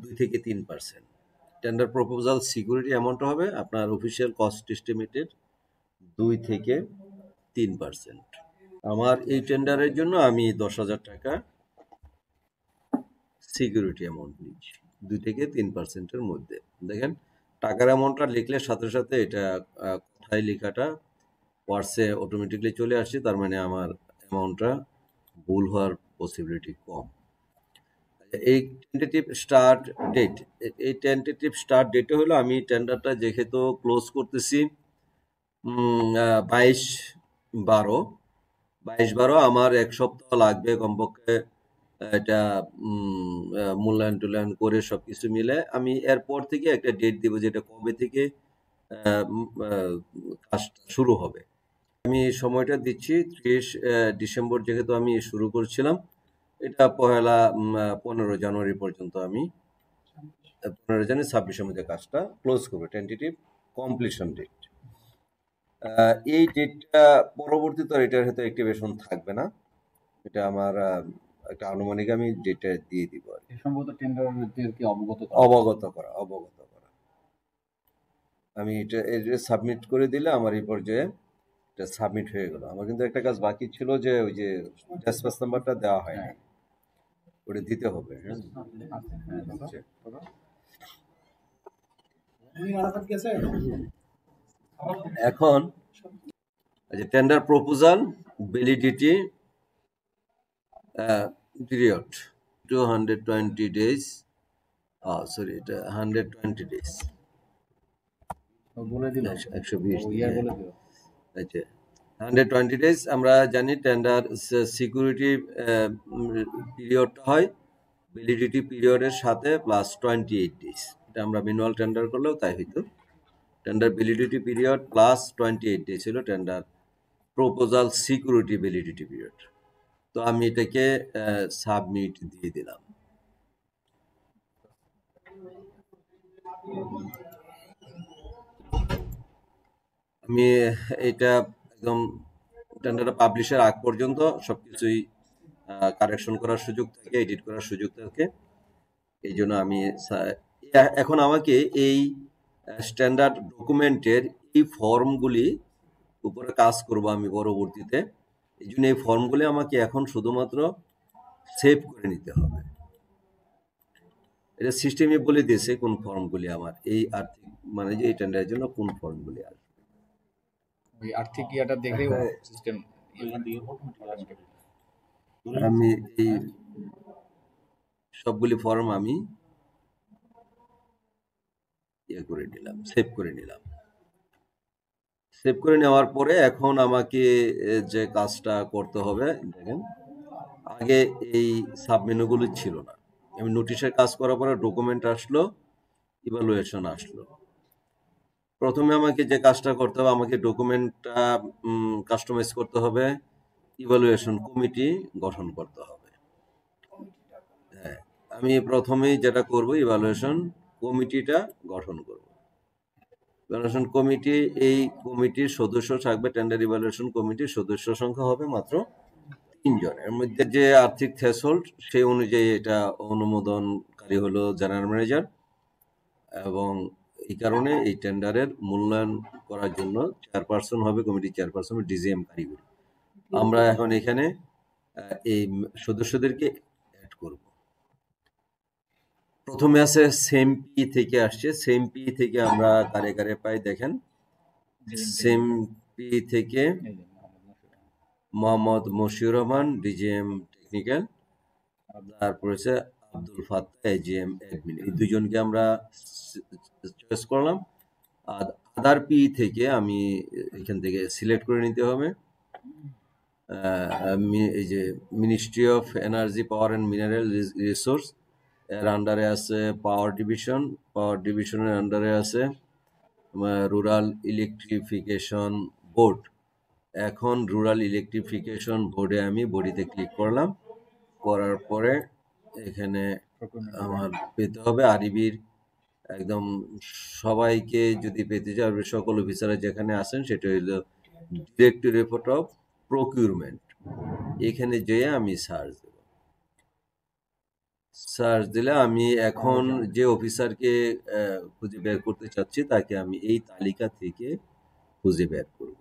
2 থেকে 3%। টেন্ডার প্রপোজাল সিকিউরিটি অ্যামাউন্ট হবে আপনার অফিসিয়াল কস্ট এস্টিমেটের 2 থেকে 3%। আমার এই টেন্ডারের জন্য আমি 10,000 টাকা সিকিউরিটি অ্যামাউন্ট নিচ্ছি, 2 থেকে 3%-এর মধ্যে। দেখেন টাকার অ্যামাউন্টটা লিখলে সাথে সাথে এটা কথায় লেখাটা ওয়ার্ডসে অটোমেটিকলি চলে আসছে, তার মানে আমার অ্যামাউন্টটা ভুল হওয়ার পসিবিলিটি কম। এই টেন্টেটিভ স্টার্ট ডেট, এই টেন্টেটিভ স্টার্ট ডেটে হলো আমি টেন্ডারটা যেহেতু ক্লোজ করতেছি 22/12, আমার 1 সপ্তাহ লাগবে কমপক্ষে এটা মূল্যায়ন টুল্যায়ন করে সবকিছু মিলে আমি এরপর থেকে একটা ডেট দিব যেটা কবে থেকে কাজটা শুরু হবে। আমি সময়টা দিচ্ছি 30 ডিসেম্বর, যেহেতু আমি শুরু করছিলাম এটা 15 জানুয়ারি পর্যন্ত, আমি 15 জানুয়ারি 26-এর মধ্যে কাজটা ক্লোজ করবো, টেন্টেটিভ কমপ্লিশন ডেট। এই ডেটটা পরবর্তীতে এটার হয়তো অ্যাক্টিভেশন থাকবে না, এটা আমার একটা আনুমানিক আমি ডেটটা দিয়ে দিব আর কি। সম্ভবত টেন্ডারদেরকে অবগত করা। আমি এটা সাবমিট করে দিলে আমার এই পর্যায়ে এটা সাবমিট হয়ে গেল। আমার কিন্তু একটা কাজ বাকি ছিল, যে ওই যে ড্যাশপাস নাম্বারটা দেওয়া হয় না, ওটা দিতে হবে। এখন tender proposal validity period 220 days, sorry এটা 120 days, বলে দিল 120। আচ্ছা, 120 days আমরা জানি টেন্ডার সিকিউরিটি পিরিয়ডটা হয় ভ্যালিডিটি পিরিয়ডের সাথে প্লাস 28 days। এটা আমরা ম্যানুয়াল টেন্ডার করলেও তাই হইতো, tender validity period plus 28 days ছিল tender proposal security validity period. তো আমি এটাকে সাবমিট দিয়ে দিলাম। আমি এটা একদম টেন্ডারটা পাবলিশের আগ পর্যন্ত সবকিছুই কারেকশন করার সুযোগ থাকে, এডিট করার সুযোগ থাকে। এই জন্য আমি এখন আমাকে এই স্ট্যান্ডার্ড ডকুমেন্টের এই ফর্মগুলি উপরে কাজ করব আমি পরবর্তীতে। এই জন্য এই ফর্মগুলি আমাকে এখন শুধুমাত্র সেভ করে নিতে হবে। এটা সিস্টেমে বলে দিয়েছে কোন ফর্মগুলি আমার এই আর্থিক মানে যে এই টেন্ডারের জন্য কোন ফর্মগুলি আসবে। ওই আর্থিক ইয়াটা দেখে ও সিস্টেম আমি এই সবগুলি ফর্ম আমি ইয়ে করে নিলাম, সেভ করে নিলাম। সেভ করে নেওয়ার পরে এখন আমাকে যে কাজটা করতে হবে, দেখেন আগে এই সাবমেনুগুলো ছিল না। আমি নোটিশের কাজ করার পরে ডকুমেন্ট আসলো, ইভালুয়েশন আসলো। প্রথমে আমাকে যে কাজটা করতে হবে, আমাকে ডকুমেন্টটা কাস্টমাইজ করতে হবে, ইভালুয়েশন কমিটি গঠন করতে হবে। হ্যাঁ, আমি প্রথমেই যেটা করব, ইভালুয়েশন কমিটিটা গঠন করব। ইভালুয়েশন কমিটি, এই কমিটির সদস্য থাকবে, টেন্ডার ইভালুয়েশন কমিটির সদস্য সংখ্যা হবে মাত্র 3 জন। এর মধ্যে যে আর্থিক থ্রেশহোল্ড সেই অনুযায়ী এটা অনুমোদনকারী হলো জেনারেল ম্যানেজার, এবং এই কারণে এই টেন্ডারের মূল্যায়ন করার জন্য চেয়ারপারসন হবে, কমিটির চেয়ারপারসন ডিজিএম কারিগরি। আমরা এখন এখানে এই সদস্যদেরকে অ্যাড করব। প্রথমে আছে সেম পি থেকে আসছে, সেম পি থেকে আমরা কারে কারে পাই দেখেন। সেম পি থেকে মোহাম্মদ মশিউর রহমান ডিজিএম টেকনিক্যাল, তারপর হচ্ছে আব্দুল ফাত্তাহ এজিএম অ্যাডমিন। এই দুজনকে আমরা চয়েস করলাম। আর আদার পি থেকে আমি এখান থেকে সিলেক্ট করে নিতে হবে। এই যে ministry of energy, power and mineral resource, এর আন্ডারে আছে পাওয়ার ডিভিশন, পাওয়ার ডিভিশনের আন্ডারে আছে রুরাল ইলেকট্রিফিকেশন বোর্ড। এখন রুরাল ইলেকট্রিফিকেশন বোর্ডে আমি বডিতে ক্লিক করলাম, করার পরে এখানে আমার পেতে হবে আরইবির একদম সবাইকে যদি পেতে চাই, সকল অফিসাররা যেখানে আছেন সেটা হলো ডিরেক্টরেট অফ প্রকিউরমেন্ট। এখানে যেয়ে আমি সার্চ দেব। সার্চ দিলে আমি এখন যে অফিসারকে খুঁজে বের করতে চাচ্ছি তাকে আমি এই তালিকা থেকে খুঁজে বের করব।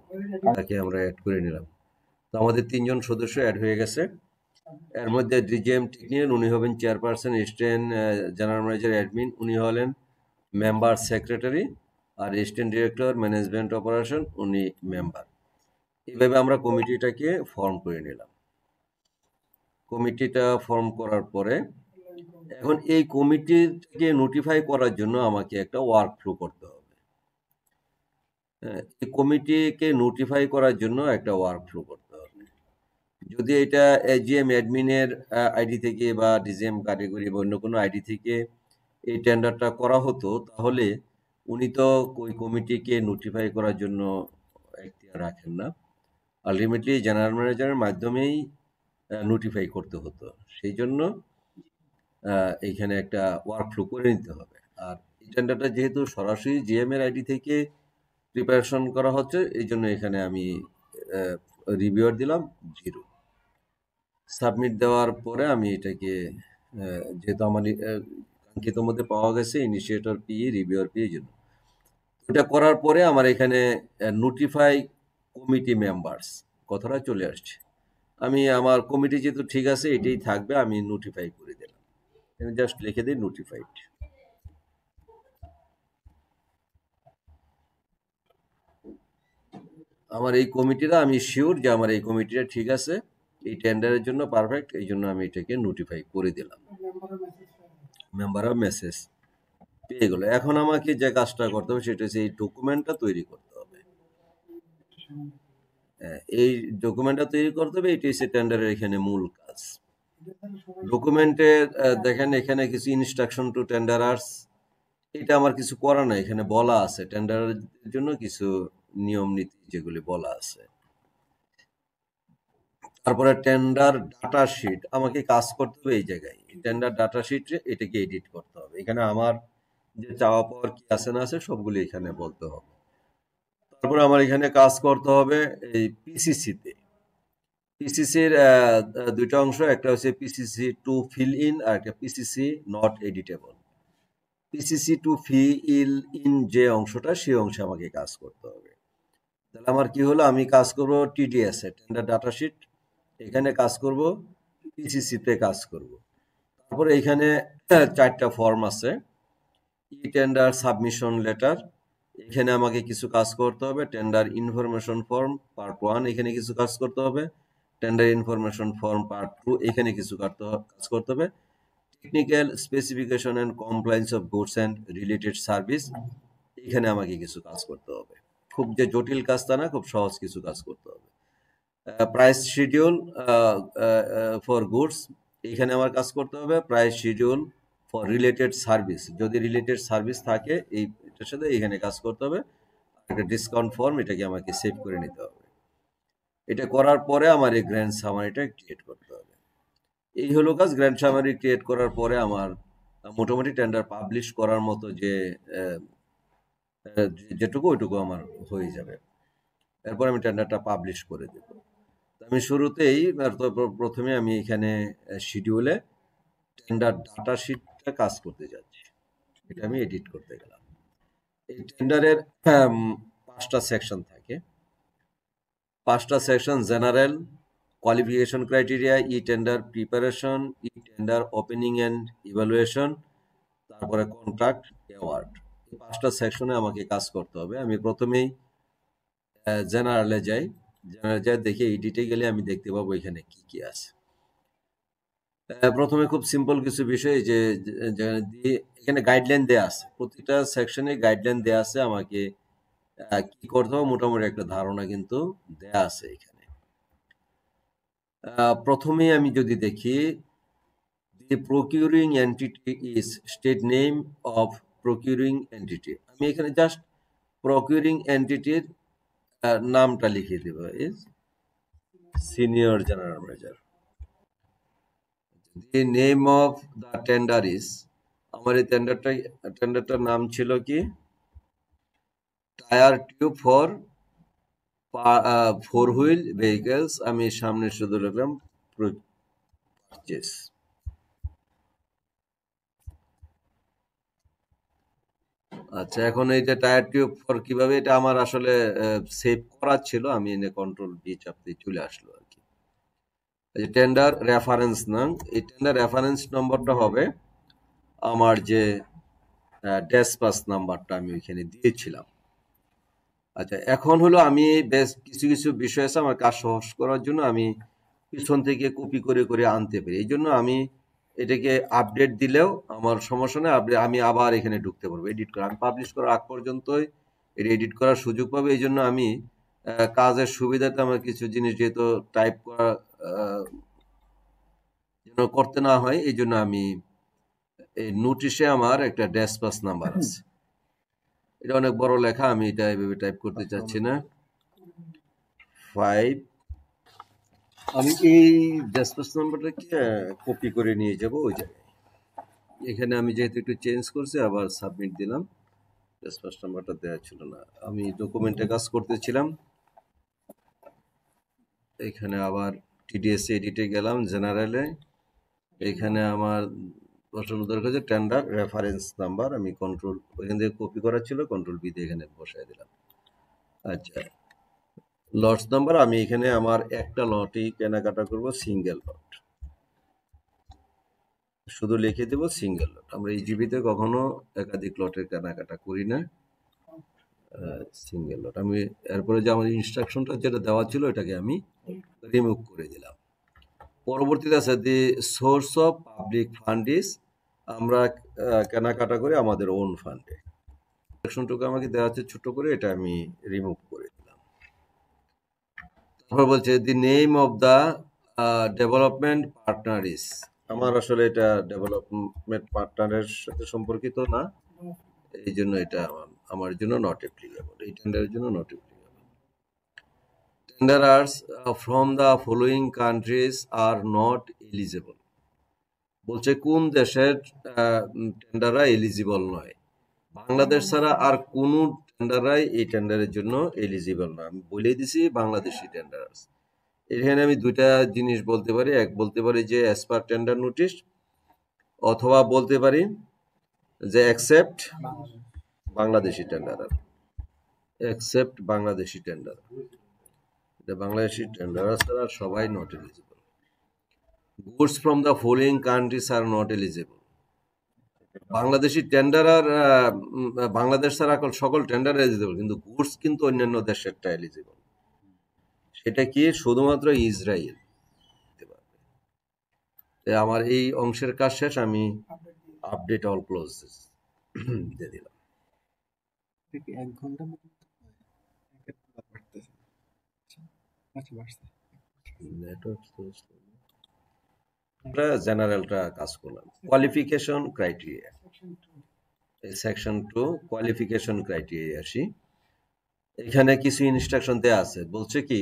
তাকে আমরা অ্যাড করে নিলাম। তো আমাদের 3 জন সদস্য অ্যাড হয়ে গেছে। এর মধ্যে ডিজিএম টেকনিক্যাল উনি হবেন chairperson, assistant general manager admin উনি হলেন মেম্বার সেক্রেটারি, আর অ্যাসিস্ট্যান্ট ডিরেক্টর ম্যানেজমেন্ট অপারেশন উনি মেম্বার। এইভাবে আমরা কমিটিটাকে ফর্ম করে নিলাম। কমিটিটা ফর্ম করার পরে এখন এই কমিটিকে নোটিফাই করার জন্য আমাকে একটা ওয়ার্ক ফ্লো করতে হবে। এই কমিটিকে নোটিফাই করার জন্য একটা ওয়ার্ক ফ্লো করতে হবে। যদি এটা এজিএম অ্যাডমিনের আইডি থেকে বা ডিজিএম ক্যাটাগরি বা অন্য কোনো আইডি থেকে এই টেন্ডারটা করা হতো, তাহলে উনি তো ওই কমিটিকে নোটিফাই করার জন্য এখতিয়ার রাখেন না। আলটিমেটলি জেনারেল ম্যানেজারের মাধ্যমেই নোটিফাই করতে হতো। সেই জন্য এইখানে একটা ওয়ার্ক ফ্লো করে নিতে হবে। আর এই টেন্ডারটা যেহেতু সরাসরি জিএম এর আইডি থেকে প্রিপারেশন করা হচ্ছে, এই জন্য এখানে আমি রিভিউয়ার দিলাম 0। সাবমিট দেওয়ার পরে আমি এটাকে যেহেতু আমার কাঙ্ক্ষিত মধ্যে পাওয়া গেছে ইনিশিয়েটর পি, রিভিউয়ার পি, এই জন্য এটা করার পরে আমার এখানে নোটিফাই কমিটি মেম্বার্স কথাটা চলে আসছে। আমি আমার কমিটি যেহেতু ঠিক আছে এটাই থাকবে, আমি নোটিফাই করে দিলাম। আমি জাস্ট লিখে দিই নোটিফাইড। আমার এই কমিটিটা আমি শিওর যে আমার এই কমিটিটা ঠিক আছে, এই টেন্ডারের জন্য পারফেক্ট, এই জন্য আমি এটাকে নোটিফাই করে দিলাম। মেম্বাররা মেসেজ পেয়ে গেল। এখন আমাকে যে কাজটা করতে হবে সেটা হচ্ছে এই ডকুমেন্টটা তৈরি করতে হবে। এই ডকুমেন্টটা তৈরি করতে হবে, এটি হচ্ছে টেন্ডারের এখানে মূল কাজ। ডকুমেন্টে দেখেন এখানে কিছু ইনস্ট্রাকশন টু টেন্ডারার্স, এটা আমার কিছু করা নাই, এখানে বলা আছে টেন্ডারের জন্য কিছু নিয়ম নীতি যেগুলি বলা আছে। তারপরে টেন্ডার ডাটা শিট আমাকে কাজ করতে হবে এই জায়গায়। টেন্ডার ডাটা শিটে এটাকে এডিট করতে হবে। এখানে আমার যে চাওয়া পাওয়ার কি আছে না আছে সবগুলো এখানে বলতে হবে। তারপরে আমার এখানে কাজ করতে হবে এই পিসিসিতে। পিসিসির দুইটা অংশ, একটা হচ্ছে পিসিসি টু ফিল ইন আর একটা PCC not editable. PCC to fill in যে অংশটা সেই অংশে আমাকে কাজ করতে হবে। তাহলে আমার কি হলো, আমি কাজ করব টিডিএস এ টেন্ডার ডাটা শিট, এখানে কাজ করব, পিসিসিতে কাজ করব। তারপরে এখানে চারটা ফর্ম আছে, ই টেন্ডার সাবমিশন লেটার, এখানে আমাকে কিছু কাজ করতে হবে। টেন্ডার ইনফরমেশন ফর্ম পার্ট 1 এখানে কিছু কাজ করতে হবে। টেন্ডার ইনফরমেশন ফর্ম পার্ট 2 এখানে কিছু কাজ করতে হবে। Technical specification and compliance of goods and related service, এখানে আমাকে কিছু কাজ করতে হবে। খুব যে জটিল কাজ তা না, খুব সহজ কিছু কাজ করতে হবে। প্রাইস শিডিউল ফর গুডস, এখানে আমার কাজ করতে হবে। Price schedule for related service, যদি রিলেটেড সার্ভিস থাকে এইটার সাথে এখানে কাজ করতে হবে। একটা ডিসকাউন্ট ফর্ম, এটাকে আমাকে সেভ করে নিতে হবে। এটা করার পরে আমার এই গ্র্যান্ড সামারিটা ক্রিয়েট করতে হবে। এই হলো কাজ। গ্র্যান্ড সামারি ক্রিয়েট করার পরে আমার মোটামুটি টেন্ডার পাবলিশ করার মতো যে যেটুকু ওইটুকু আমার হয়ে যাবে। এরপর আমি টেন্ডারটা পাবলিশ করে দেব। আমি শুরুতেই প্রথমে আমি এখানে শিডিউলে টেন্ডার ডাটা শিটটা কাজ করতে যাচ্ছি। এটা আমি এডিট করতে গেলাম। এই টেন্ডারের 5টা সেকশন থাকে। 5টা section: general, qualification criteria, E tender preparation, E tender opening and evaluation, তারপরে কন্ট্রাক্ট অ্যাওয়ার্ড। এই 5টা সেকশনে আমাকে কাজ করতে হবে। আমি প্রথমেই জেনারেলে যাই। জেনারেলে যাই, দেখি এডিটে গেলে আমি দেখতে পাবো এখানে কি কি আছে। প্রথমে খুব সিম্পল কিছু বিষয়, যে এখানে গাইডলাইন দেয়া আছে, প্রতিটা সেকশনে গাইডলাইন দেয়া আছে, আমাকে কি করতে হবে মোটামুটি একটা ধারণা কিন্তু দেয়া আছে এখানে। প্রথমেই আমি যদি দেখি, the procuring entity is state name of procuring entity, আমি এখানে জাস্ট প্রকিউরিং এন্টিটির নামটা লিখে দেব, is senior general manager. The name of the tender is, আমার এই টেন্ডারটার নাম ছিল কি, tyre tube for 4 wheel vehicles. আমি সামনে শুধু লিখলাম পারচেস। আচ্ছা, এখন এই যে টায়ার টিউব ফর কিভাবে, এটা আমার আসলে সেভ করা ছিল, আমি এনে কন্ট্রোল বি চাপতে চলে আসলো আর কি। এই টেন্ডার রেফারেন্স নাম, এই টেন্ডার রেফারেন্স নম্বরটা হবে আমার যে ড্যাশপাস নাম্বারটা আমি ওইখানে দিয়েছিলাম। আচ্ছা, এখন হলো আমি বেশ কিছু কিছু বিষয় আছে আমার কাজ সহজ করার জন্য আমি পিছন থেকে কপি করে করে আনতে পারি। এই জন্য আমি এটাকে আপডেট দিলেও আমার সমস্যা নেই, আমি আবার এখানে ঢুকতে পারবো এডিট করা। আমি পাবলিশ করার আগ পর্যন্তই এটা এডিট করার সুযোগ পাবে। এই জন্য আমি কাজের সুবিধাতে আমার কিছু জিনিস যেহেতু টাইপ করা যেন করতে না হয়, এই জন্য আমি এই নোটিশে আমার একটা ড্যাশপাস নাম্বার আছে। এটা অনেক বড় লেখা, আমি এটা এভাবে টাইপ করতে চাচ্ছি না। 5, আমি এই ড্যাশপাস নাম্বারটাকে কপি করে নিয়ে যাব ওই জায়গায়। এখানে আমি যেহেতু একটু চেঞ্জ করছি, আবার সাবমিট দিলাম। ড্যাশপাস নাম্বারটা দেওয়া ছিল না, আমি ডকুমেন্টে কাজ করতেছিলাম। এখানে আবার টিডিএস এডিটে গেলাম, জেনারেলে। এখানে আমার বসানো দরকার যে টেন্ডার রেফারেন্স নাম্বার, আমি কন্ট্রোল ওইখান থেকে কপি করা ছিল, কন্ট্রোল বি দিয়ে এখানে বসাই দিলাম। আচ্ছা, লটস নাম্বার, আমি এখানে আমার একটা লটই কেনাকাটা করব, সিঙ্গেল লট, শুধু লিখে দেব সিঙ্গেল লট। আমরা ইজিবিতে কখনো একাধিক লটের কেনাকাটা করি না, সিঙ্গেল লট। আমি এরপরে যে আমার ইনস্ট্রাকশনটা যেটা দেওয়া ছিল এটাকে আমি রিমুভ করে দিলাম। পরবর্তীতে আছে দি source of public fund is, আমরা কেনাকাটা করি আমাদের ওন ফান্ডে। ইনস্ট্রাকশনটুকু আমাকে দেওয়া হচ্ছে ছোট করে, এটা আমি রিমুভ করে দিলাম। তারপর বলছে the name of the development partner is, আমার আসলে এটা ডেভেলপমেন্ট পার্টনারের সাথে সম্পর্কিত না, এই জন্য এটা আমার জন্য নট অ্যাপ্লিকেবল, এই টেন্ডারের জন্য not applicable. টেন্ডারার্স from the following countries are not eligible. বলছে কোন দেশের টেন্ডাররা এলিজিবল নয়। বাংলাদেশ ছাড়া আর কোন টেন্ডাররাই এই টেন্ডারের জন্য এলিজিবল না। আমি বলে দিছি বাংলাদেশি টেন্ডারার্স। এখানে আমি দুইটা জিনিস বলতে পারি, এক বলতে পারি যে অ্যাজ পার টেন্ডার নোটিশ, অথবা বলতে পারি যে accept Bangladeshi টেন্ডারার, accept Bangladeshi tender. এটা বাংলাদেশি টেন্ডারার ছাড়া সবাই not eligible. Goods from the following countries are not eligible. Bangladeshi টেন্ডারার Bangladesh ছাড়া সকল টেন্ডার এলিজিবল, কিন্তু গুডস কিন্তু অন্যান্য দেশেরটা এলিজিবল। সেটা কি? শুধুমাত্র ইসরায়েল দিতে পারবে। আমার এই অংশের কাজ শেষ, আমি আপডেট অল ক্লোজ দিয়ে দিলাম। 1 ঘন্টা মতো বাড়তেছে। আচ্ছা বাড়ছে। নেটওয়ার্ক আমরা জেনারেলটা কাজ করলাম। Qualification criteria, section 2 qualification criteria আসি। এখানে কিছু ইনস্ট্রাকশন দেয়া আছে। বলছে কি,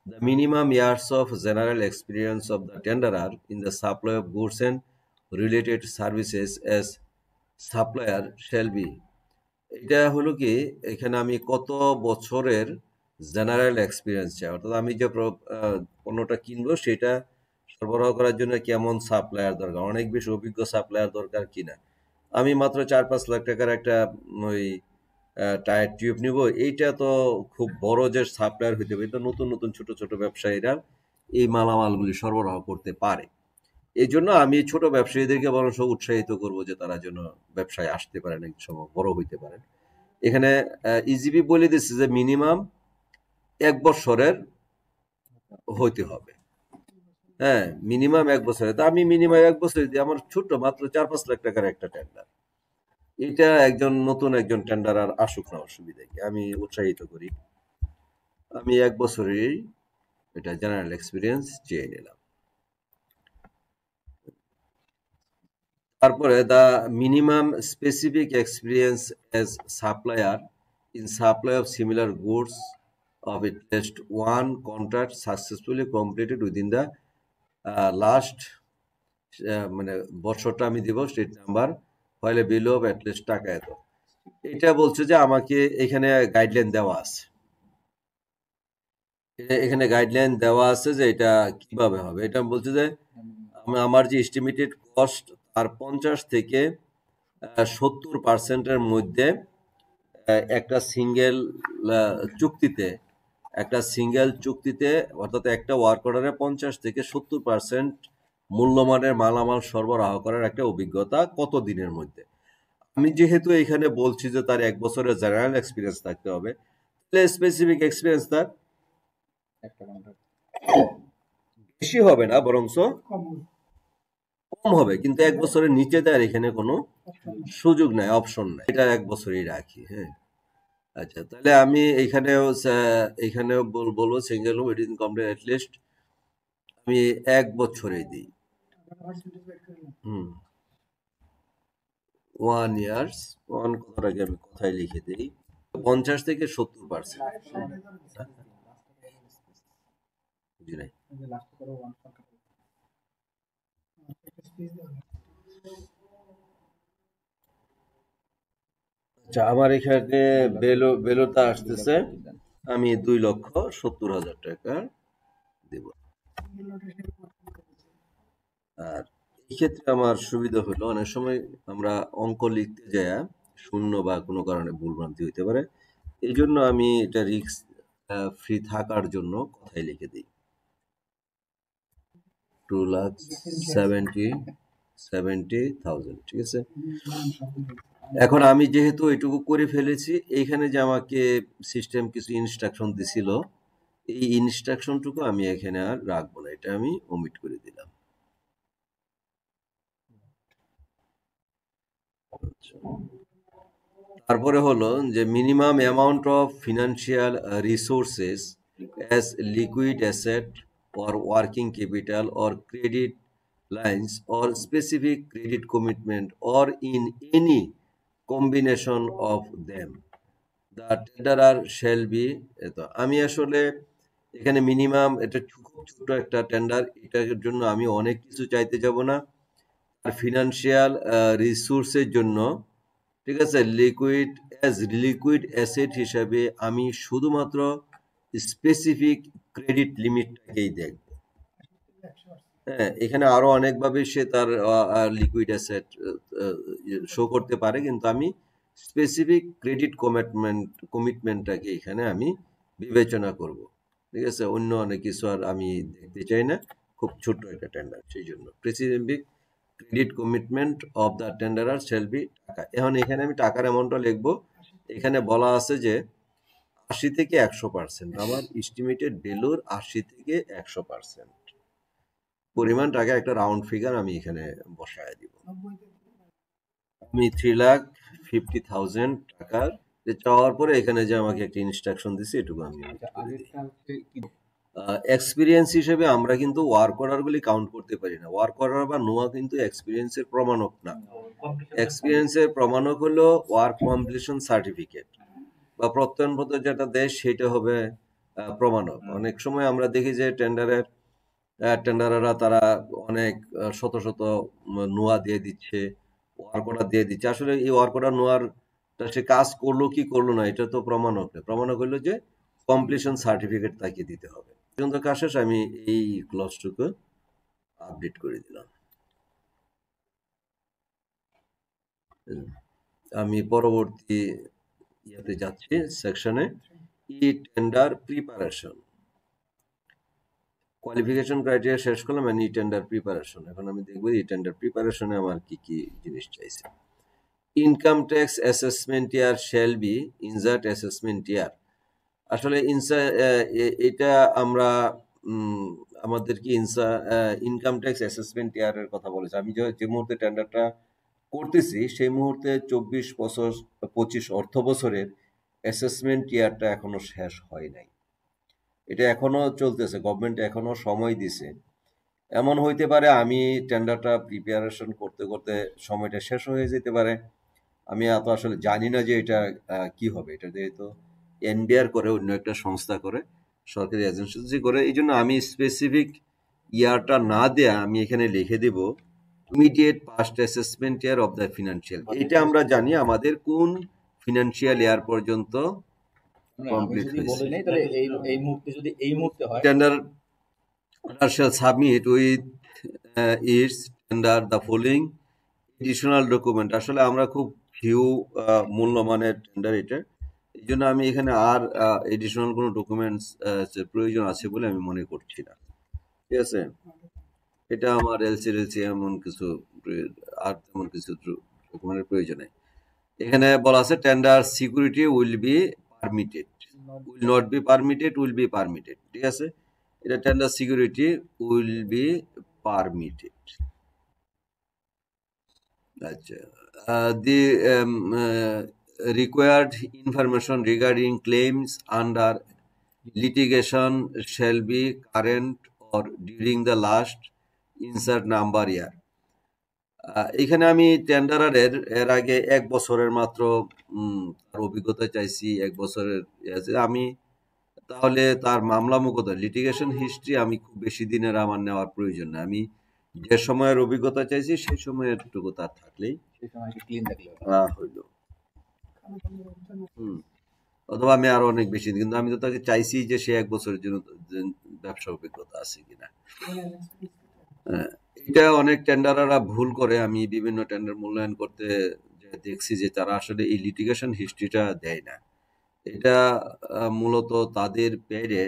the minimum years of general experience of the tenderer in the supply of goods and related services as supplier shall be। এটা হলো কি, এখানে আমি কত বছরের জেনারেল এক্সপিরিয়েন্স চাই, অর্থাৎ আমি যে পণ্যটা কিনবো সেটা সরবরাহ করার জন্য কেমন সাপ্লায়ার দরকার, অনেক বেশি অভিজ্ঞ সাপ্লায়ার দরকার কিনা। আমি মাত্র 4-5 লাখ টাকার একটা ওই টায়ার টিউব নিব, এইটা তো খুব বড় যে সাপ্লায়ার হইতে হবে। এটা নতুন নতুন ছোট ছোট ব্যবসায়ীরা এই মালামালগুলি সরবরাহ করতে পারে। এই জন্য আমি ছোট ব্যবসায়ীদেরকে বরং উৎসাহিত করব যে তারা যেন ব্যবসায় আসতে পারেন, এক সময় বড় হইতে পারেন। এখানে ইজিবি বলে দিচ্ছে যে মিনিমাম 1 বছরের হইতে হবে। হ্যাঁ, মিনিমাম 1 বছরের। তা আমি মিনিমাম 1 বছর দিই, আমার ছোট মাত্র 4-5 লাখ টাকার একটা টেন্ডার, এটা নতুন একজন টেন্ডার আর আসুক না, অসুবিধা কি, আমি উৎসাহিত করি। আমি 1 বছরেরই এটা জেনারেল এক্সপিরিয়েন্স চেয়ে নিলাম। তারপরে the minimum specific experience as supplier in supply of similar goods of at least one contract successfully completed within the last মানে বছরটা আমি দিব স্টেট নাম্বার, ফলে বিল অফ অ্যাট লিস্ট টাকা এত। এটা বলছে যে আমাকে এখানে গাইডলাইন দেওয়া আছে, এখানে গাইডলাইন দেওয়া আছে যে এটা কিভাবে হবে। এটা বলছে যে আমার যে এস্টিমেটেড কস্ট তার 50 থেকে 70% মধ্যে একটা সিঙ্গেল চুক্তিতে অর্থাৎ একটা ওয়ার্ক অর্ডারে 50 থেকে 70% মূল্যমানের মালামাল সরবরাহ করার একটা অভিজ্ঞতা কত দিনের মধ্যে। আমি যেহেতু এখানে বলছি যে তার 1 বছরের জেনারেল এক্সপিরিয়েন্স থাকতে হবে, তাহলে স্পেসিফিক এক্সপিরিয়েন্স তার বেশি হবে না, বরং কম হবে, কিন্তু 1 বছরের নিচে তার এখানে কোনো সুযোগ নাই, অপশন নাই। এটা 1 বছরই রাখি। হ্যাঁ, আচ্ছা, তাহলে আমি এখানেও বলবো single room it is complete at least আমি 1 বছরে দিই। 1 ইয়ার্স, 1 কথার আগে আমি কথায় লিখে দিই 50 থেকে 70%। বুঝি নাই। আচ্ছা, আমার এখানে বেলোটা আসতেছে, আমি 2,70,000 টাকা দেব। আর এই ক্ষেত্রে আমার সুবিধা হলো অনেক সময় আমরা অঙ্ক লিখতে যাই শূন্য বা কোনো কারণে ভুলভ্রান্তি হইতে পারে, এই জন্য আমি এটা রিস্ক ফ্রি থাকার জন্য কথাই লিখে দিই 2,70,000। ঠিক আছে, এখন আমি যেহেতু এটুকু করে ফেলেছি, এইখানে যে আমাকে সিস্টেম কিছু ইনস্ট্রাকশন দিছিল, এই ইনস্ট্রাকশনটুকু আমি এখানে আর রাখবো না, এটা আমি ওমিট করে দিলাম। তারপরে হলো যে minimum amount of financial resources as liquid asset or working capital or credit lines or specific credit commitment or in any combination of them the tenderer shall be। আমি আসলে এখানে মিনিমাম এটা খুব ছোট একটা টেন্ডার, এটার জন্য আমি অনেক কিছু চাইতে যাব না। আর ফিনান্সিয়াল রিসোর্সের জন্য, ঠিক আছে, লিকুইড অ্যাসেট হিসাবে আমি শুধুমাত্র স্পেসিফিক ক্রেডিট লিমিটটাকেই দেখব। হ্যাঁ, এখানে আরো অনেকভাবে সে তার লিকুইড অ্যাসেট শো করতে পারে, কিন্তু আমি স্পেসিফিক ক্রেডিট কমিটমেন্টটাকে এখানে আমি বিবেচনা করব। ঠিক আছে, অন্য অনেক কিছু আর আমি দেখতে চাই না। খুব ছোট্ট একটা টেন্ডার, সেই জন্য specific credit commitment of the টেন্ডারার shall be টাকা। এখন এখানে আমি টাকার অ্যামাউন্টটা লিখবো। এখানে বলা আছে যে 80 থেকে 100%, আমার এস্টিমেটেড ভ্যালুর 80 থেকে 100% পরিমাণ টাকা, একটা রাউন্ড ফিগার আমি এখানে বসায় দিব। আমি 3,50,000 টাকার চাওয়ার পরে এখানে যে আমাকে একটা ইনস্ট্রাকশন দিছে, এটুকু আমি আগেরটা হচ্ছে কি এক্সপিরিয়েন্স হিসেবে আমরা কিন্তু ওয়ার্ক অর্ডারগুলি কাউন্ট করতে পারি না। ওয়ার্ক অর্ডার বা নোয়া কিন্তু এক্সপিরিয়েন্সের প্রমাণক না। এক্সপিরিয়েন্সের প্রমাণক হলো ওয়ার্ক কমপ্লিশন সার্টিফিকেট বা প্রত্যয়নপত্র যেটা দেয় সেটা হবে প্রমাণক। অনেক সময় আমরা দেখি যে টেন্ডাররা তারা অনেক শত শত নোয়া দিয়ে দিচ্ছে, ওয়ার্ক অর্ডার দিয়ে দিচ্ছে। আসলে এই ওয়ার্ক অর্ডার নোয়ারটা সে কাজ করলো কি করলো না, এটা তো প্রমাণক না। প্রমাণক হলো যে কমপ্লিশন সার্টিফিকেট তাকে দিতে হবে। পর্যন্ত কাজ শেষ, আমি এই ক্লজটুকু আপডেট করে দিলাম। আমি পরবর্তী ইয়াতে যাচ্ছি, সেকশনে ই টেন্ডার প্রিপারেশন। কোয়ালিফিকেশন ক্রাইটেরিয়া শেষ করলাম, ই টেন্ডার প্রিপারেশন। এখন আমি দেখবো ই টেন্ডার প্রিপারেশনে আমার কি কি জিনিস চাইছে। Income tax assessment year shall be insert assessment ইয়ার। আসলে এটা আমরা আমাদের কি ইনকাম ট্যাক্স অ্যাসেসমেন্ট ইয়ারের কথা বলেছি। আমি যে মুহূর্তে টেন্ডারটা করতেছি সেই মুহূর্তে 24-25 অর্থ বছরের অ্যাসেসমেন্ট ইয়ারটা এখনো শেষ হয় নাই, এটা এখনো চলতেছে। গভর্নমেন্ট এখনো সময় দিছে। এমন হইতে পারে আমি টেন্ডারটা প্রিপারেশন করতে করতে সময়টা শেষ হয়ে যেতে পারে। আমি এত আসলে জানি না যে এটা কি হবে। এটা যেহেতু এনবিআর করে, অন্য একটা সংস্থা করে, সরকারি এজেন্সি করে, এই জন্য আমি স্পেসিফিক ইয়ারটা না দেয়া আমি এখানে লিখে দেব immediate past assessment year of the financial. এটা আমরা জানি আমাদের কোন ফিনান্সিয়াল ইয়ার পর্যন্ত কমপ্লিট হয়েছে। এই মুহূর্তে হয় tender shall submit with its tender the following additional document। আসলে আমরা খুব ফিউ মূল্যমানের টেন্ডার এটা, এই জন্য আমি এখানে আর এডিশনাল কোনো ডকুমেন্টস প্রয়োজন আছে বলে আমি মনে করছি না। ঠিক আছে, এটা আমার এলসি এমন কিছু আর তেমন কিছু ডকুমেন্টের প্রয়োজন নেই। এখানে বলা আছে tender security will be permitted, will not be permitted, will be permitted. ঠিক আছে, এটা tender security will be permitted. আচ্ছা, the required information regarding claims under litigation shall be current or during the last insert number year। এখানে আমি টেন্ডারের এর আগে 1 বছরের মাত্র তার অভিজ্ঞতা চাইছি। 1 বছরের আমি তাহলে তার মামলা মোকদ্দমা লিটিগেশন হিস্ট্রি আমি খুব বেশি দিনের আমার নেওয়ার প্রয়োজন না। আমি যে সময়ের অভিজ্ঞতা চাইছি সেই সময়ের টুকু তার থাকলেই হইল। অথবা আমি আরো অনেক বেশি, কিন্তু আমি তো তাকে চাইছি যে সে 1 বছরের জন্য ব্যবসা অভিজ্ঞতা আছে কিনা। এটা অনেক টেন্ডাররা ভুল করে। আমি বিভিন্ন টেন্ডার মূল্যায়ন করতে দেখছি যে তারা আসলে এই লিটিগেশন হিস্ট্রিটা দেয় না। এটা মূলত তাদের প্যাডে,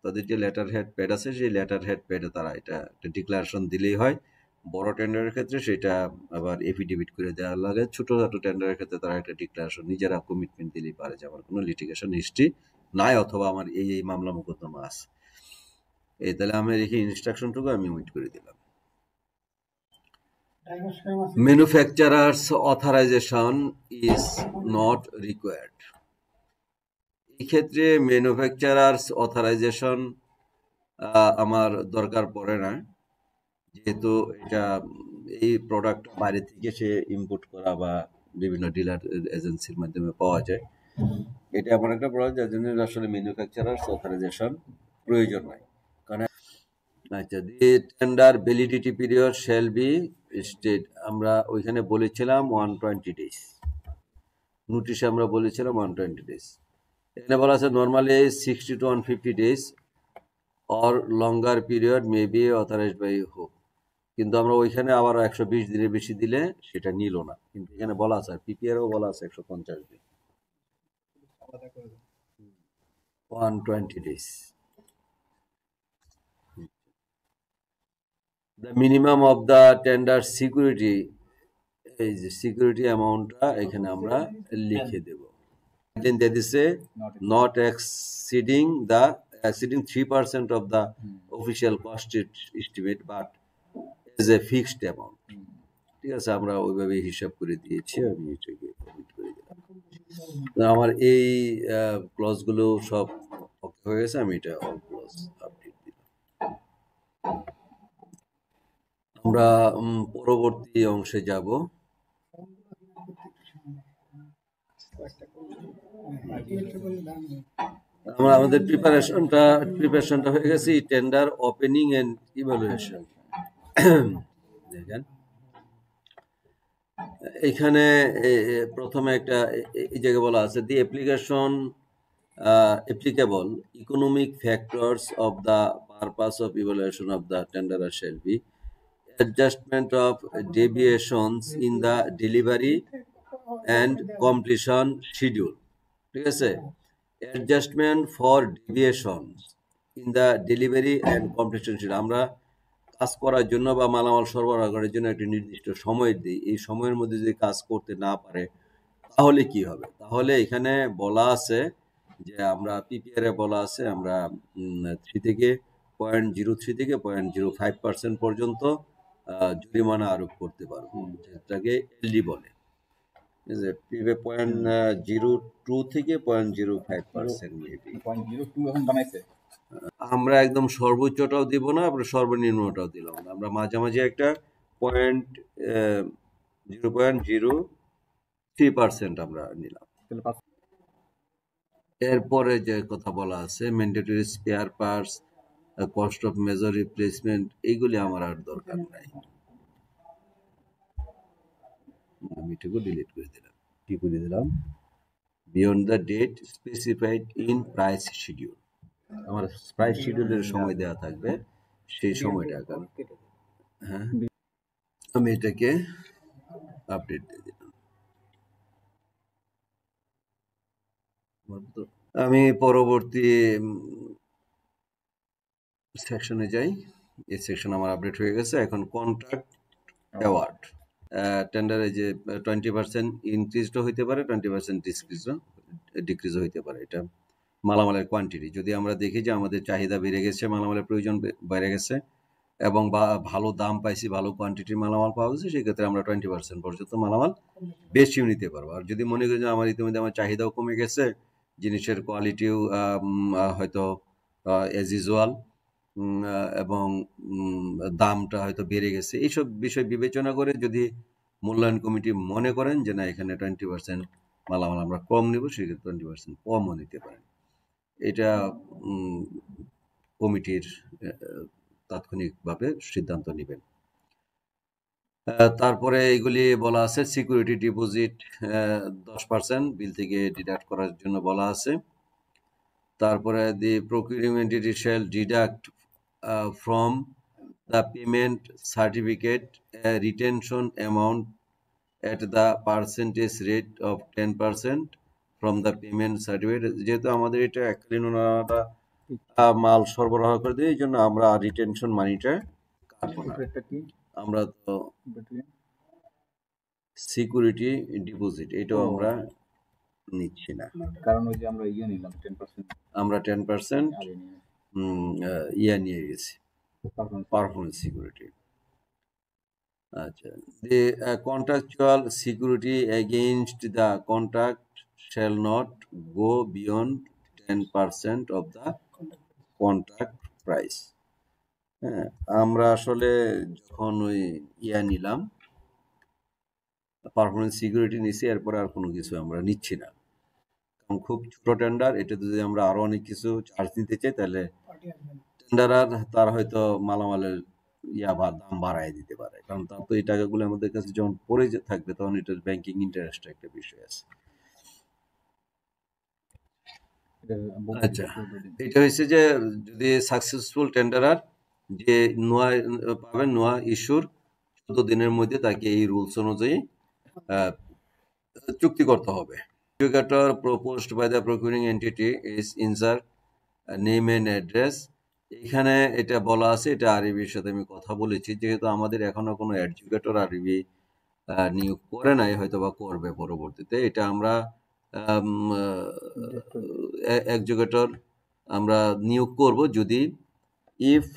তাদের যে লেটার হেড প্যাড আছে সেই লেটার হেড প্যাডে তারা এটা ডিক্লারেশন দিলেই হয়। বড় টেন্ডারের ক্ষেত্রে সেটা আবার এফিডেভিট করে দেওয়া লাগে। ছোটখাটো টেন্ডারের ক্ষেত্রে তারা একটা ডিক্লারেশন নিজেরা কমিটমেন্ট দিলেই পারে যে আমার কোনো লিটিগেশন হিস্ট্রি নাই অথবা আমার এই মামলা মোকদ্দমা আছে। এই তাহলে আমি রেখে ইনস্ট্রাকশনটুকু আমি ওয়েট করে দিলাম। Manufacturers authorisation is not required. এই ক্ষেত্রে ম্যানুফ্যাকচারার্স অথরাইজেশন আমার দরকার পড়ে না, যেহেতু এটা এই প্রোডাক্ট বাইরে থেকে সে ইম্পোর্ট করা বা বিভিন্ন ডিলার এজেন্সির মাধ্যমে পাওয়া যায়। এটা এমন একটা প্রোডাক্ট যার জন্য আসলে ম্যানুফ্যাকচারার্স অথরাইজেশন প্রয়োজন নাই, কারণ আচ্ছা the tender validity period shall be state, আমরা ওইখানে বলেছিলাম 120 ডেজ, নোটিশে আমরা বলেছিলাম 120 ডেজ। এখানে বলা আছে normally 60 to 150 days or longer period may be authorized by হোক, কিন্তু আমরা ওইখানে আবার 120 দিনের বেশি দিলে সেটা নিল না, কিন্তু এখানে বলা আছে পিপিআরও বলা আছে 150 দিন, 120 days. The minimum of the tender security, এই যে সিকিউরিটি অ্যামাউন্টটা এখানে আমরা লিখে দেব। Then that is a not exceeding 3% of the official cost estimate but is a fixed amount. ঠিক আছে, আমরা ওইভাবে হিসাব করে দিয়েছি, আমি এটাকে কমিট করে দিলাম। আমার এই ক্লজগুলো সব হয়ে গেছে, আমি এটা অল ক্লজ আপডেট দিলাম। আমরা পরবর্তী অংশে যাব। আমরা আমাদের প্রিপারেশনটা হয়ে গেছে টেন্ডার ওপেনিং এন্ড ইভালুয়েশন। দেখেন এখানে প্রথমে একটা এই জায়গায় বলা আছে the application applicable economic factors of the purpose of evaluation of the tenderer shall be adjustment of deviations in the delivery and completion schedule, ঠিক আছে, adjustment for deviations in the delivery and completion schedule, আমরা কাজ করার জন্য বা মালামাল সরবরাহ করার জন্য একটা নির্দিষ্ট সময় দিই, এই সময়ের মধ্যে যদি কাজ করতে না পারে তাহলে কি হবে, তাহলে এখানে বলা আছে যে আমরা পিপিআর এ বলা আছে আমরা 0.03 থেকে 0.05% পর্যন্ত জরিমানা আরোপ করতে পারবো, যেটাকে এলডি বলে। 0.02 থেকে 0.05% মেবি। আমরা একদম সর্বোচ্চটাও দিব না, আমরা সর্বনিম্নটাও দিলাম না, আমরা মাঝামাঝি একটা 0.03% আমরা নিলাম। এরপরে যে কথা বলা আছে mandatory spare parts, cost of major replacement, এইগুলি আমার আর দরকার নাই, আমি এটুকু ডিলিট করে দিলাম। কি করে দিলাম? Beyond the date specified in price schedule, আমার প্রাইস শিডিউলের সময় দেওয়া থাকবে, সেই সময়টা হ্যাঁ আমি এটাকে আপডেট দিয়ে দিলাম। আমি পরবর্তী সেকশনে যাই। এই সেকশন আমার আপডেট হয়ে গেছে। এখন কন্ট্রাক্ট অ্যাওয়ার্ড, টেন্ডারে যে 20% ইনক্রিজও হইতে পারে, 20% ডিক্রিজও হইতে পারে, এটা মালামালের কোয়ান্টিটি। যদি আমরা দেখি যে আমাদের চাহিদা বেড়ে গেছে, মালামালের প্রয়োজন বেড়ে গেছে এবং ভালো দাম পাইছি, ভালো কোয়ান্টিটির মালামাল পাওয়া গেছে, সেক্ষেত্রে আমরা 20% পর্যন্ত মালামাল বেশিও নিতে পারবো। আর যদি মনে করি যে আমার ইতিমধ্যে আমার চাহিদাও কমে গেছে, জিনিসের কোয়ালিটিও হয়তো অ্যাজ ইউজুয়াল এবং দামটা হয়তো বেড়ে গেছে, এইসব বিষয় বিবেচনা করে যদি মূল্যায়ন কমিটি মনে করেন যে না এখানে 20% মালামাল আমরা কম নেব, সেক্ষেত্রে 20% কমও নিতে পারেন। এটা কমিটির তাৎক্ষণিকভাবে সিদ্ধান্ত নেবেন। তারপরে এগুলি বলা আছে সিকিউরিটি ডিপোজিট 10% বিল থেকে ডিডাক্ট করার জন্য বলা আছে। তারপরে the procurement shall deduct from the payment certificate retention amount at the percentage rate of 10% from the payment certificate, যেহেতু আমাদের এটা এককালীন ওনারা মাল সরবরাহ করে দেয়, এই জন্য আমরা রিটেনশন মানিটা কাটবো না। আমরা তো সিকিউরিটি ডিপোজিট এটাও আমরা নিচ্ছি না, কারণ ওই যে আমরা নিলাম 10%, আমরা 10% নিয়ে গেছি পারফরমেন্স সিকিউরিটি। আচ্ছা, the contractual security against the contract shall not go beyond 10% of the contract price. হ্যাঁ, আমরা আসলে যখন ওই নিলাম পারফরমেন্স সিকিউরিটি নিচ্ছি, এরপরে আর কোনো কিছু আমরা নিচ্ছি না, কারণ খুব ছোট টেন্ডার, এটা যদি আমরা আরো অনেক কিছু চার্জ নিতে চাই তাহলে টেন্ডারার তার হয়তো মালামালের দাম বাড়ায় দিতে পারে, কারণ তার তো এই টাকাগুলো আমাদের কাছে যখন পড়ে থাকবে তখন এটার ব্যাংকিং ইন্টারেস্ট একটা বিষয় আছে। এটা আচ্ছা, এটা হয়েছে যে যদি সাকসেসফুল টেন্ডারার যে নোয়া পাবেন, নোয়া ইস্যুর 14 দিনের মধ্যে তাকে এই রুলস অনুযায়ী চুক্তি করতে হবে। Adjudicator proposed by the procuring entity is insert name and address. এখানে এটা বলা আছে, এটা আরবির সাথে আমি কথা বলেছি, যেহেতু আমাদের এখনো কোনো অ্যাডজুকেটর আরবি নিয়োগ করে নাই, হয়তো বা করবে পরবর্তীতে। এটা আমরা অ্যাডজুকেটর আমরা নিয়োগ করব যদি ইফ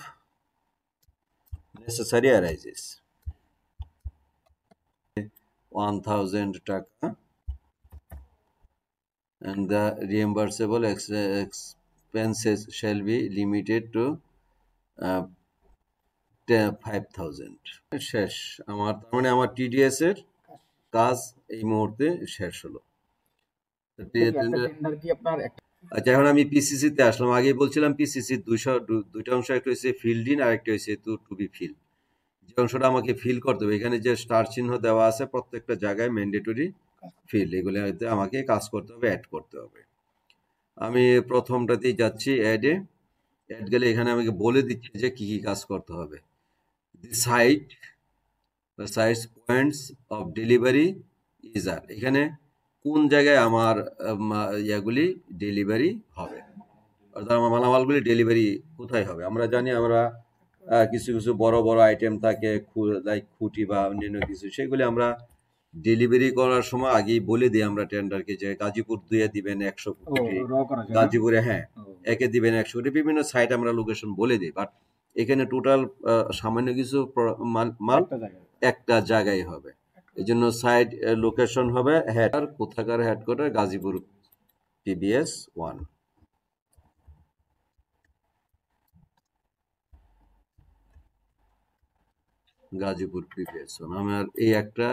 নেসেসারি অ্যারাইজেস 1000 টাকা and the reimbursable expenses shall be limited to 5000। শেষ আমার, তার মানে আমার টিডিএস এর কাজ এই মুহূর্তে শেষ হলো। টেন্ডার কি আপনার আচ্ছা, এখন আমি পিসিসি তে আসলাম। আগে বলছিলাম পিসিসি দুইটা অংশ, একটা হচ্ছে ফিল্ড ইন আর একটা হচ্ছে টু বি ফিল। যে অংশটা আমাকে ফিল করতে হবে, এখানে যে স্টার চিহ্ন দেওয়া আছে প্রত্যেকটা জায়গায় ম্যান্ডেটরি ফিল, এগুলোতে আমাকে কাজ করতে হবে, অ্যাড করতে হবে। আমি প্রথমটাতেই যাচ্ছি অ্যাডে। অ্যাড গেলে এখানে আমাকে বলে দিচ্ছে যে কি কি কাজ করতে হবে। The site points of delivery is আর, এখানে কোন জায়গায় আমার ইয়াগুলি ডেলিভারি হবে, অর্থাৎ আমার মালামালগুলি ডেলিভারি কোথায় হবে। আমরা জানি আমরা কিছু কিছু বড় বড় আইটেম থাকে, লাইক খুঁটি বা অন্যান্য কিছু, সেগুলি আমরা ডেলিভারি করার সময় আগেই বলে দিই আমরা টেন্ডারকে যে গাজীপুর 2-এ দিবেন 100 কোটি, গাজীপুরে হ্যাঁ 1-এ দিবেন 100 কোটি, বিভিন্ন সাইট আমরা লোকেশন বলে দিই। বাট এখানে টোটাল সামান্য কিছু মাল একটা জায়গায় হবে, এই জন্য সাইট লোকেশন হবে হেড, কোথাকার headquarter Gazipur PBS 1। Gazipur PBS 1 আমার এই একটা,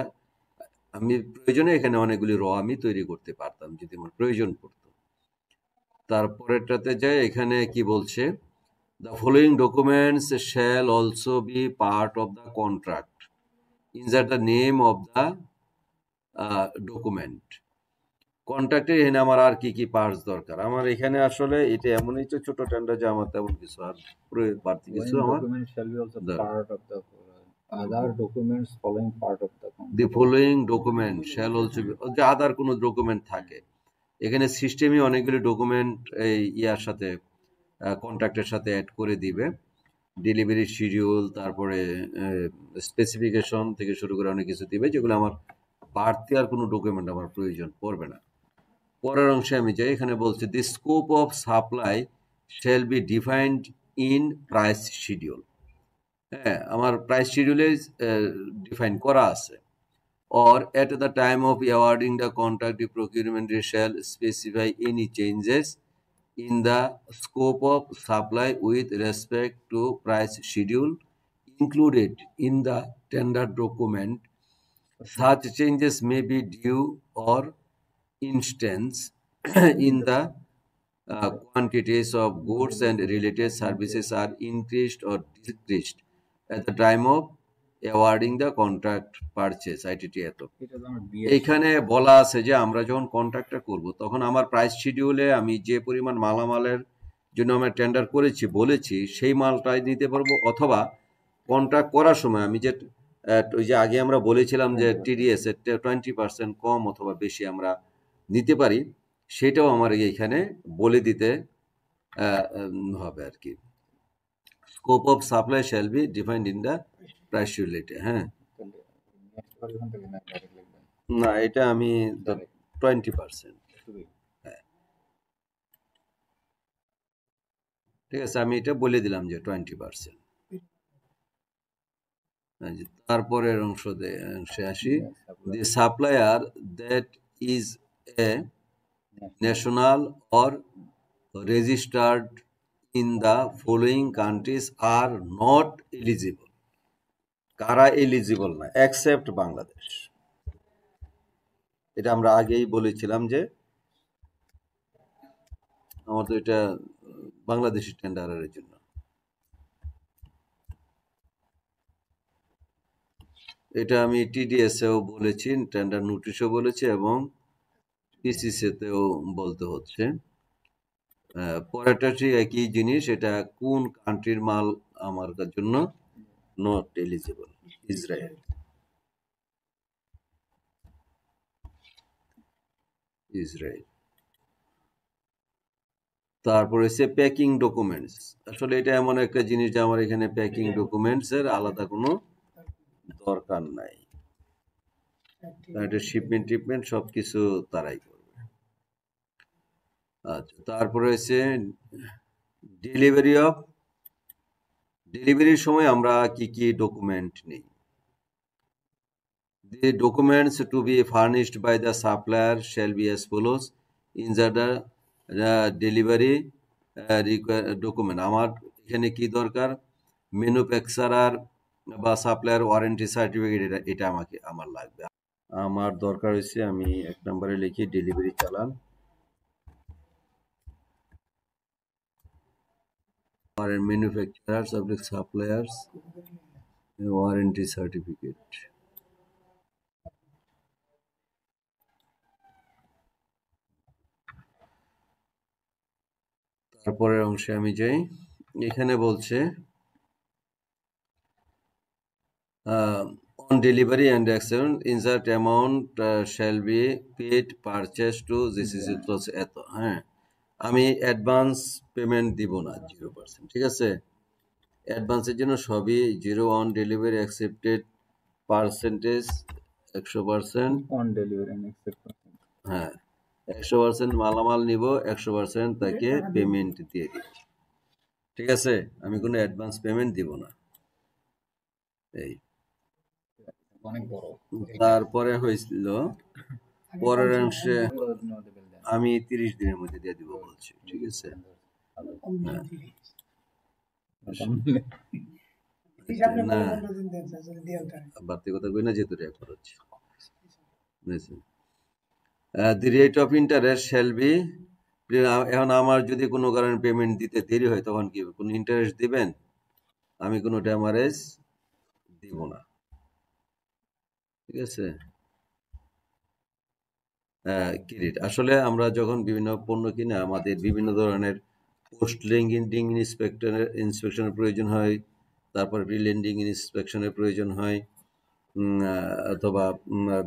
আমি প্রয়োজনে এখানে অনেকগুলি আমি তৈরি করতে পারতাম যদি আমার প্রয়োজন পড়তো। তারপরেরটাতে যাই, এখানে কি বলছে, the following documents shall also be part of the contract, insert the name of the document. কন্ট্রাক্টে এখানে আমার আর কি কি পার্টস দরকার, আমার এখানে আসলে এটা এমনই যে ছোট টেন্ডার যে আমার তেমন কিছু আর বাড়তি কিছু আমার other documents following part of the contract. The following document shall also be, যে আদার কোনো ডকুমেন্ট থাকে, এখানে সিস্টেমই অনেকগুলি ডকুমেন্ট এই ইয়ার সাথে কন্ট্রাক্টের সাথে অ্যাড করে দিবে। ডেলিভারি শিডিউল, তারপরে স্পেসিফিকেশন থেকে শুরু করে অনেক কিছু দিবে, যেগুলো আমার বাড়তি আর কোনো ডকুমেন্ট আমার প্রয়োজন পড়বে না। পরের অংশে আমি যাই, এখানে বলছে the scope of supply shall be defined in price schedule. হ্যাঁ, আমার প্রাইস শিডিউলে ডিফাইন করা আছে। or at the time of awarding the contract, the procurement shall specify any changes in the scope of supply with respect to price schedule included in the tender document. Such changes may be due or instance in the quantities of goods and related services are increased or decreased at the time of awarding the contract purchase ITT এত। এইখানে বলা আছে যে আমরা যখন কন্ট্রাক্টটা করব তখন আমার প্রাইস শিডিউলে আমি যে পরিমাণ মালামালের জন্য আমরা টেন্ডার করেছি বলেছি সেই মালটাই নিতে পারবো, অথবা কন্ট্রাক্ট করার সময় আমি যে ওই যে আগে আমরা বলেছিলাম যে TDS এর 20% কম অথবা বেশি আমরা নিতে পারি, সেটাও আমার এইখানে বলে দিতে হবে আর কি। Scope of supply shall be defined in the price schedule. হ্যাঁ, না এটা আমি 20%, হ্যাঁ ঠিক আছে, আমি এটা বলে দিলাম যে 20%। তারপরের অংশে আসি, the supplier that is a national or registered in the following countries are not eligible. কারা এলিজিবল না, এক্সেপ্ট বাংলাদেশ। এটা আমরা আগেই বলেছিলাম যে আমার তো এটা বাংলাদেশি টেন্ডারের জন্য। এটা আমি TDS এও বলেছি, টেন্ডার নোটিশও বলেছি এবং PCC তেও বলতে হচ্ছে। পরেরটা ঠিক একই জিনিস, এটা কোন কান্ট্রির মাল আমার জন্য নট এলিজিবল, ইসরায়েল। তারপরে হচ্ছে প্যাকিং ডকুমেন্টস। আসলে এটা এমন একটা জিনিস যে আমার এখানে প্যাকিং ডকুমেন্টস এর আলাদা কোনো দরকার নাই, এটা শিপমেন্ট টিপমেন্ট সবকিছু তারাই করবে। আচ্ছা, তারপরে হচ্ছে ডেলিভারির সময় আমরা কি কি ডকুমেন্ট নেই। The documents to be furnished by the supplier shall be as follows. In the delivery document, আমার এখানে কি দরকার, ম্যানুফ্যাকচারার বা সাপ্লায়ার ওয়ারেন্টি সার্টিফিকেট, এটা আমার লাগবে। আমার দরকার হয়েছে, আমি 1 নম্বরে লিখি ডেলিভারি চালান, আর ম্যানুফ্যাকচারার সাপ্লায়ার্স ওয়ারেন্টি সার্টিফিকেট। তারপরের অংশে আমি যাই, এখানে বলছে on delivery and acceptance insert amount shall be paid purchase to this is equals এত। হ্যাঁ, আমি অ্যাডভান্স পেমেন্ট দিব না 0%, ঠিক আছে। অ্যাডভান্সের জন্য সবই 0 on delivery accepted percentage 100%। On delivery and accept. হ্যাঁ, 100% মালামাল নিব, 100% তাকে পেমেন্ট দিয়ে দিব, ঠিক আছে। আমি কোনো অ্যাডভান্স পেমেন্ট দিব না। এই অনেক বড়। তারপরে হয়েছিল পরের অংশে আমি 30 দিনের মধ্যে দিয়ে দিব বলছি, ঠিক আছে। না বাড়তি কথা কই না, যেহেতু রেকর্ড হচ্ছে। The rate of interest shall be, এখন আমার যদি কোনো কারণে পেমেন্ট দিতে দেরি হয় তখন কি কোনো ইন্টারেস্ট দিবেন? আমি কোনো ড্যামারেজ দিব না, ঠিক আছে। ক্রেডিট, আসলে আমরা যখন বিভিন্ন পণ্য কিনে আমাদের বিভিন্ন ধরনের পোস্ট লেন্ডিং ইন্সপেকশনের প্রয়োজন হয়, তারপর রিলেন্ডিং ইন্সপেকশনের প্রয়োজন হয়, অথবা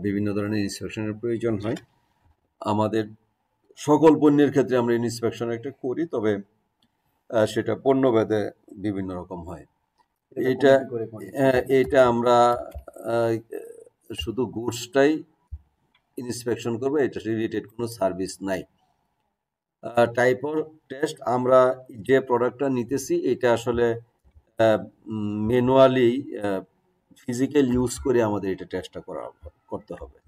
বিভিন্ন ধরনের ইন্সপেকশনের প্রয়োজন হয়। আমাদের সকল পণ্যের ক্ষেত্রে আমরা ইন্সপেকশন একটা করি, তবে সেটা পণ্যভেদে বিভিন্ন রকম হয়। এটা আমরা শুধু গুডসটাই ইন্সপেকশন করবো, এটা রিলেটেড কোনো সার্ভিস নাই। টাইপ অফ টেস্ট, আমরা যে প্রোডাক্টটা নিতেছি এটা আসলে ম্যানুয়ালি ফিজিক্যাল ইউজ করে আমাদের এটা টেস্টটা করতে হবে।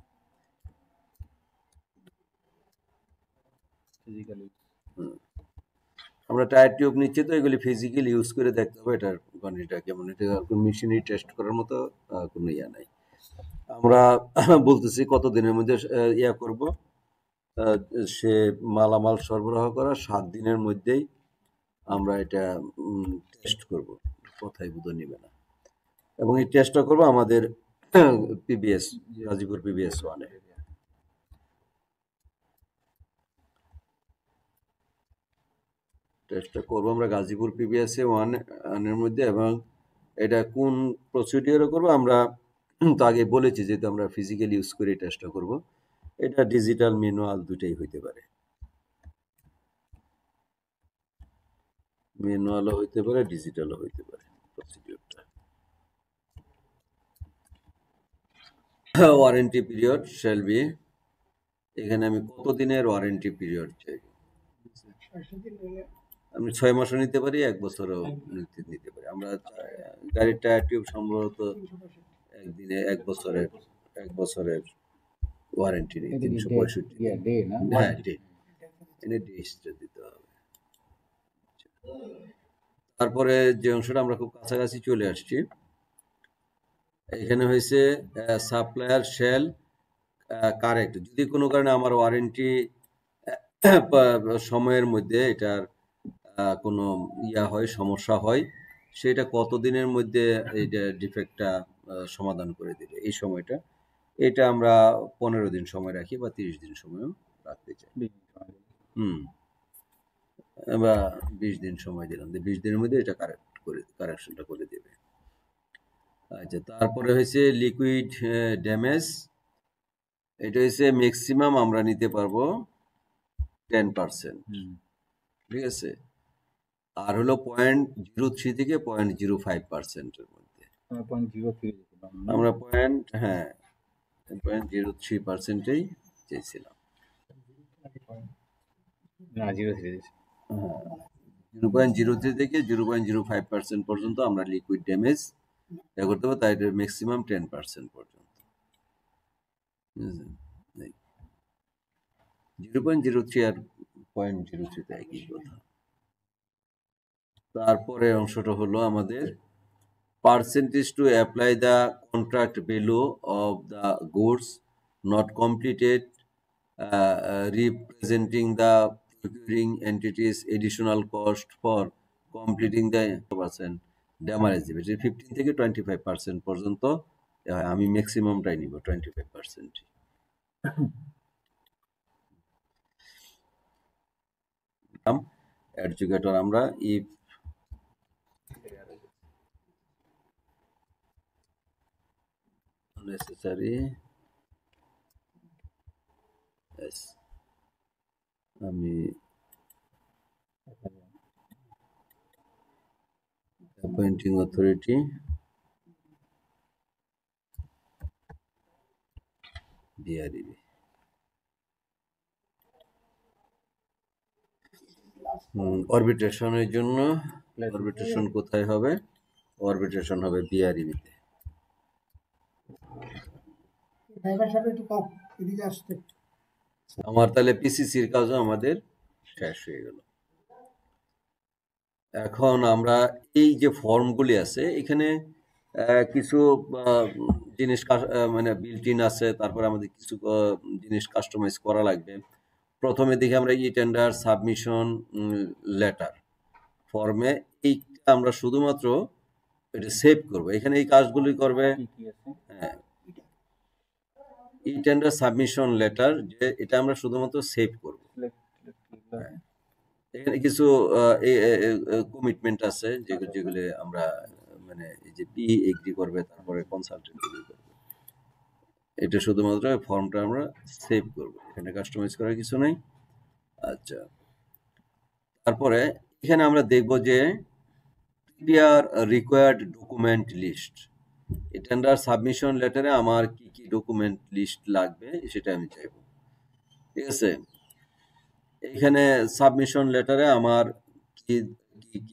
আমরা টায়ার টিউব নিচ্ছি, তো এগুলি ফিজিক্যাল ইউজ করে দেখতে হবে এটার কোয়ান্টিটিটা কেমন। এটা মেশিনারি টেস্ট করার মতো কোনো ইয়া নাই। আমরা বলতেছি কত দিনের মধ্যে ইয়া করব, সে মালামাল সরবরাহ করা 7 দিনের মধ্যেই আমরা এটা টেস্ট করব, কথাই বোধ নিবে না। এবং এই টেস্টটা করব আমাদের PBS গাজীপুর PBS 1-এ। টেস্টটা করবো আমরা গাজীপুর PBS 1-এর মধ্যে, এবং এটা কোন প্রসিডিওরে করবো আমরা তো আগে বলেছি, যেহেতু আমরা ফিজিক্যাল ইউজ করে টেস্টটা করব। এটা ডিজিটাল ম্যানুয়াল দুটাই হইতে পারে, ম্যানুয়ালও হইতে পারে, ডিজিটালও হইতে পারে প্রসিডিওরটা। ওয়ারেন্টি পিরিয়ড শ্যাল বি, এখানে আমি কত দিনের ওয়ারেন্টি পিরিয়ড চাই? আমি 6 মাসও নিতে পারি, 1 বছরও নিতে পারি। আমরা গাড়ির টায়ার টিউব সম্ভবত একদিনে 1 বছরের ওয়ারেন্টি নেই, 365 ডে না। হ্যাঁ, ডে, এনে ডেটা দিতে হবে। তারপরে যে অংশটা আমরা খুব কাছাকাছি চলে আসছি, এখানে হয়েছে সাপ্লায়ার শ্যাল কারেক্ট, যদি কোনো কারণে আমার ওয়ারেন্টি সময়ের মধ্যে এটার কোনো হয়, সমস্যা হয়, সেটা কতদিনের মধ্যে এইটা ডিফেক্টটা সমাধান করে দিবে এই সময়টা, এটা আমরা 15 দিন সময় রাখি বা 30 দিন সময়ও রাখতে চাই। হুম বা 20 দিন সময় দিলাম, 20 দিনের মধ্যে এটা কারেকশনটা করে দেবে। আচ্ছা, তারপরে হয়েছে লিকুইড ড্যামেজ। এটা হচ্ছে ম্যাক্সিমাম আমরা নিতে পারবো 10%, ঠিক আছে। আর হলো 0.03 থেকে 0.05%-এর মধ্যে আমরা 0.03%-এই চেয়েছিলাম। না 0.3 হ্যাঁ, 0.03 থেকে 0.05% পর্যন্ত আমরা লিকুইড ড্যামেজ করতে পারবো, তাই এটার ম্যাক্সিমাম 10% পর্যন্ত। 0.03 আর 0.03 তো একই কথা। তারপরে অংশটা হলো আমাদের percentage to apply the contract value of the goods not completed, representing the procuring entities additional cost for completing the percent damage দিবে। 15 থেকে 25% পর্যন্ত আমি ম্যাক্সিমামটাই নিব 25%। অ্যাডজুকেটর আমরা ইফ necessary, yes, আমি appointing authority DREB। অরবিট্রেশনের জন্য অরবিট্রেশন কোথায় হবে? অরবিট্রেশন হবে বিআরইবিতে। আমার তাহলে পিসিসির কাজও আমাদের শেষ হয়ে গেল। এখন আমরা এই যে ফর্মগুলি আছে এখানে কিছু জিনিস মানে বিল্ট ইন আছে, তারপরে আমাদের কিছু জিনিস কাস্টমাইজ করা লাগবে। প্রথমে দেখি আমরা ই টেন্ডার সাবমিশন লেটার ফর্মে, এইটা আমরা শুধুমাত্র এটা সেভ করব। এখানে এই কাজগুলি করবে হ্যাঁ, ই টেন্ডার সাবমিশন লেটার, যে এটা আমরা শুধুমাত্র সেভ করব। এখানে কিছু কমিটমেন্ট আছে যেগুলি আমরা মানে এই যে পি এগ্রি করবে, তারপরে কনসালটেন্ট এগ্রি করবে, এটা শুধুমাত্র ফর্মটা আমরা সেভ করব, এখানে কাস্টমাইজ করার কিছু নাই। আচ্ছা, তারপরে এখানে আমরা দেখব যে প্রিপেয়ার রিকোয়ার্ড ডকুমেন্ট লিস্ট। এই টেন্ডার সাবমিশন লেটারে আমার কি কি ডকুমেন্ট লিস্ট লাগবে সেটা আমি চাইব, ঠিক আছে। এখানে সাবমিশন লেটারে আমার কি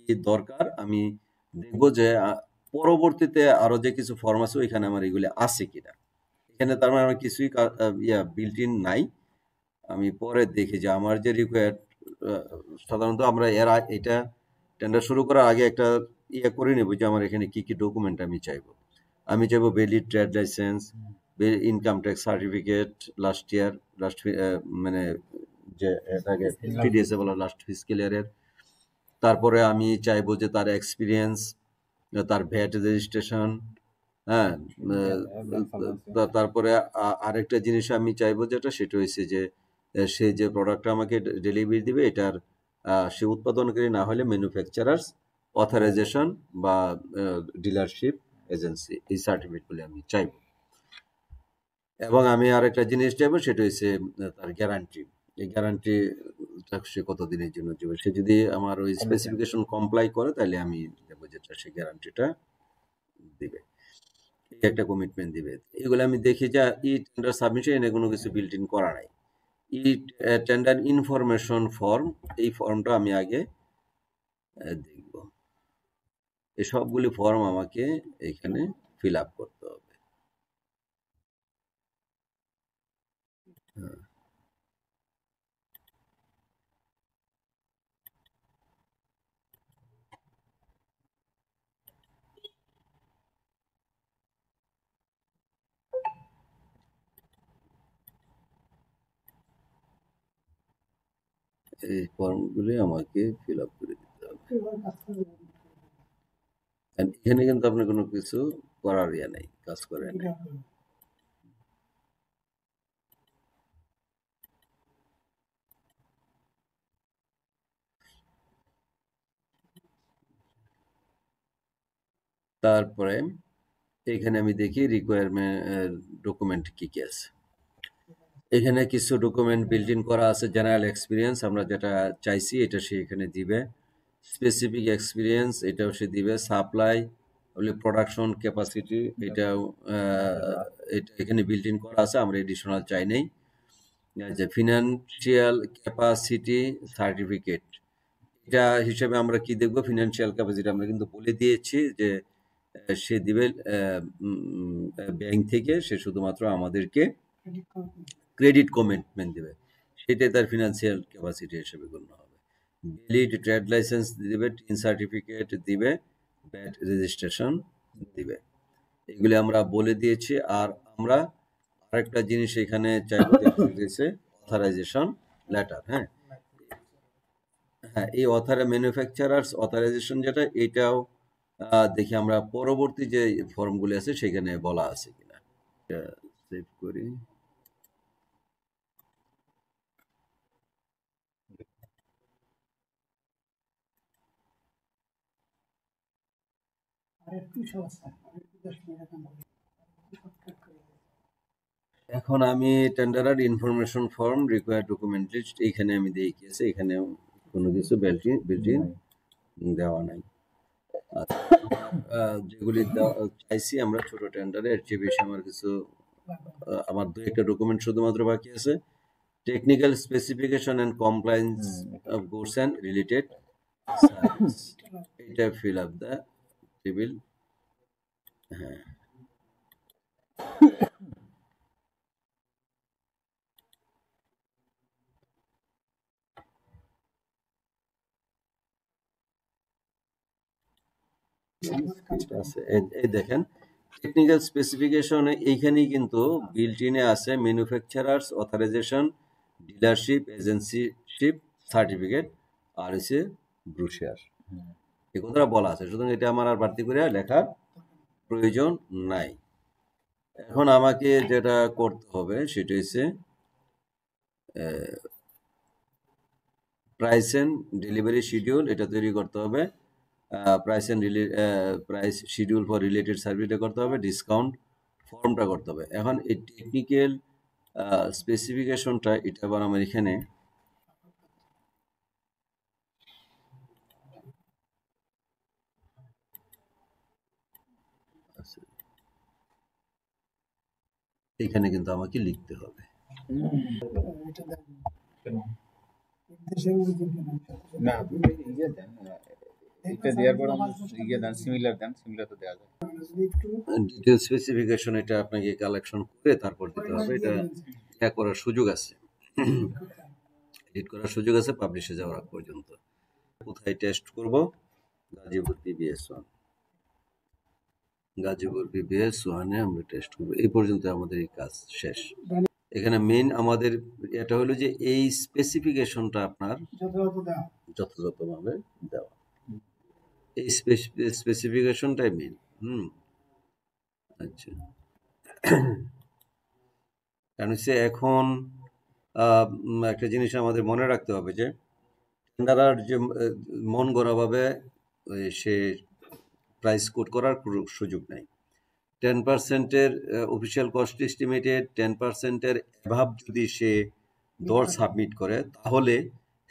কি দরকার আমি দেখব যে পরবর্তীতে আরো যে কিছু ফর্ম আছে ওইখানে আমার এগুলি আছে কিনা। এখানে তার মানে আমার কিছুই বিল্ট ইন নাই। আমি পরে দেখি যে আমার যে রিকোয়ার্ড, সাধারণত আমরা এটা টেন্ডার শুরু করার আগে একটা করে নেব যে আমার এখানে কি কি ডকুমেন্ট আমি চাইবো। আমি চাইবো valid trade licence, income tax certificate last মানে যে এটাকে টিডিএস বলা লাস্ট ফিসক্যাল ইয়ারের। তারপরে আমি চাইবো যে তার এক্সপিরিয়েন্স, তার ভ্যাট রেজিস্ট্রেশন, হ্যাঁ। তারপরে আরেকটা জিনিস আমি চাইবো যেটা, সেটা হচ্ছে যে সে যে প্রোডাক্টটা আমাকে ডেলিভারি দিবে এটার সে উৎপাদনকারী না হলে ম্যানুফ্যাকচারার্স অথরাইজেশন বা ডিলারশিপ এজেন্সি, এই সার্টিফিকেটগুলি আমি চাইব। এবং আমি আরেকটা জিনিস চাইবো, সেটা হচ্ছে তার গ্যারান্টি। এই গ্যারান্টি সে কতদিনের জন্য দেবে। সে যদি আমার ওই স্পেসিফিকেশন কমপ্লাই করে তাহলে আমি দেখবো যেটা সে গ্যারান্টিটা দিবে, একটা কমিটমেন্ট দিবে। এগুলো আমি দেখি যে ই টেন্ডার সাবমিশন এনে কোনো কিছু বিল্ট ইন করা নাই। ই টেন্ডার ইনফরমেশন ফর্ম, এই ফর্মটা আমি আগে দেখব। এই সবগুলি ফর্ম আমাকে এখানে ফিল আপ করতে হবে। হ্যাঁ, এই ফর্মগুলি আমাকে ফিল আপ করে দিতে হবে। And এখানে কিন্তু আপনার কোনো কিছু করার ইয়ে নেই, কাজ করে নেই। তারপরে এখানে আমি দেখি রিকোয়ারমেন্ট ডকুমেন্ট কি কি আছে। এখানে কিছু ডকুমেন্ট বিল্ট ইন করা আছে। জেনারেল এক্সপিরিয়েন্স আমরা যেটা চাইছি এটা সে এখানে দিবে। স্পেসিফিক এক্সপিরিয়েন্স এটাও সে দিবে। সাপ্লাই প্রোডাকশন ক্যাপাসিটি এটাও এটা এখানে বিল্ট ইন করা আছে, আমরা এডিশনাল চাই নেই। যে ফিনান্সিয়াল ক্যাপাসিটি সার্টিফিকেট এটা হিসেবে আমরা কি দেখব, ফিনান্সিয়াল ক্যাপাসিটি আমরা কিন্তু বলে দিয়েছি যে সে দিবে ব্যাংক থেকে, সে শুধুমাত্র আমাদেরকে ক্রেডিট কমিটমেন্ট দিবে, সেটাই তার ফিনান্সিয়াল ক্যাপাসিটি হিসেবে গণ্য হবে। ভ্যালিড ট্রেড লাইসেন্স দিবে, টিন সার্টিফিকেট দিবে, ব্যাট রেজিস্ট্রেশন দিবে, এগুলি আমরা বলে দিয়েছি। আর আমরা আরেকটা জিনিস এখানে চাইবো দিয়েছে অথরাইজেশন লেটার। হ্যাঁ হ্যাঁ, এই ম্যানুফ্যাকচারার্স অথরাইজেশন যেটা, এটাও দেখি আমরা পরবর্তী যে ফর্মগুলি আছে সেখানে বলা আছে কিনা। সেভ করি। এখন আমি tenderer information form required document list এইখানে আমি দেখিয়েছি, এখানে কোনো কিছু বিল্ট-ইন দেওয়া নাই। যেগুলি চাইছি আমরা ছোট টেন্ডারে, এর চেয়ে বেশি আমার কিছু আমার দু একটা ডকুমেন্ট শুধুমাত্র বাকি আছে। Technical specification and compliance of goods and related service, এটা ফিল আপ দ্য টেবিল। হ্যাঁ আছে, এই দেখেন টেকনিক্যাল স্পেসিফিকেশনে এইখানেই কিন্তু বিল্ট ইনে আছে ম্যানুফ্যাকচারার্স অথরাইজেশন, ডিলারশিপ, এজেন্সিশিপ সার্টিফিকেট, আর হচ্ছে ব্রুশিয়ার, এই কথাটা বলা আছে। সুতরাং এটা আমার আর বাড়তি করে লেখার প্রয়োজন নাই। এখন আমাকে যেটা করতে হবে সেটা হচ্ছে প্রাইস এন্ড ডেলিভারি শিডিউল, এটা তৈরি করতে হবে। প্রাইস শিডিউল ফর রিলেটেড সার্ভিসটা করতে হবে, ডিসকাউন্ট ফর্মটা করতে হবে। এখন এই টেকনিক্যাল স্পেসিফিকেশনটা এটা আবার আমার এখানে এখানে কিন্তু আমাকে লিখতে হবে। না ইয়ে দেন, এটা দেওয়ার পর আমরা ইয়ে দেন, সিমিলার দেন, সিমিলার তো দেওয়া যায়। ডিটেল স্পেসিফিকেশন এটা আপনাকে কালেকশন করে তারপর দিতে হবে। এটা করার সুযোগ আছে, এডিট করার সুযোগ আছে পাবলিশে যাওয়ার আগ পর্যন্ত। কোথায় টেস্ট করব? গাজীপুর PBS1, গাজীপুর PBS1-এ আমরা টেস্ট করব। এই পর্যন্ত আমাদের এই কাজ শেষ। এখানে মেইন আমাদের এটা হলো যে এই স্পেসিফিকেশনটা আপনার যথাযথভাবে দেওয়া, এই স্পেসিফিকেশনটাই মেইন। আচ্ছা, কারণ হচ্ছে এখন একটা জিনিস আমাদের মনে রাখতে হবে যে টেন্ডারার যে মন গড়াভাবে সে প্রাইস কোট করার সুযোগ নাই। 10%-এর অফিসিয়াল কস্ট এস্টিমেটেড 10%-এর অ্যাভাব যদি সে দর সাবমিট করে, তাহলে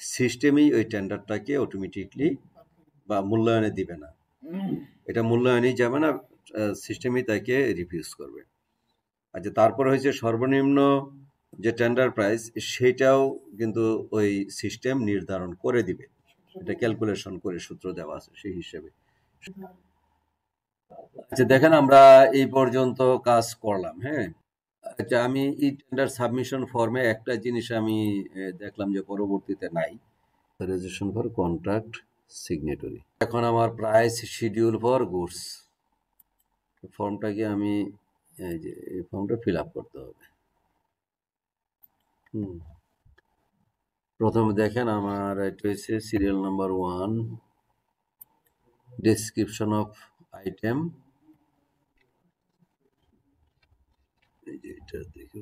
সিস্টেমই ওই টেন্ডারটাকে অটোমেটিকলি বা মূল্যায়নে দিবে না। এটা মূল্যায়নই যাবে না, সিস্টেমই তাকে রিফিউজ করবে। আচ্ছা, তারপরে হয়েছে সর্বনিম্ন যে টেন্ডার প্রাইস, সেটাও কিন্তু ওই সিস্টেম নির্ধারণ করে দিবে, এটা ক্যালকুলেশন করে সূত্র দেওয়া আছে সেই হিসেবে। আচ্ছা দেখেন, আমরা এই পর্যন্ত কাজ করলাম। হ্যাঁ, আচ্ছা, আমি এই টেন্ডার সাবমিশন ফর্মে একটা জিনিস আমি দেখলাম যে পরবর্তীতে নাই, রেজিস্ট্রেশন ফর কন্ট্রাক্ট সিগনেটরি। এখন আমার প্রাইস শিডিউল ফর গুডস ফর্মটাকে আমি এই ফর্মটা ফিল আপ করতে হবে। প্রথমে দেখেন আমার এটা হচ্ছে serial number 1, description of item, এই যে এটা দেখে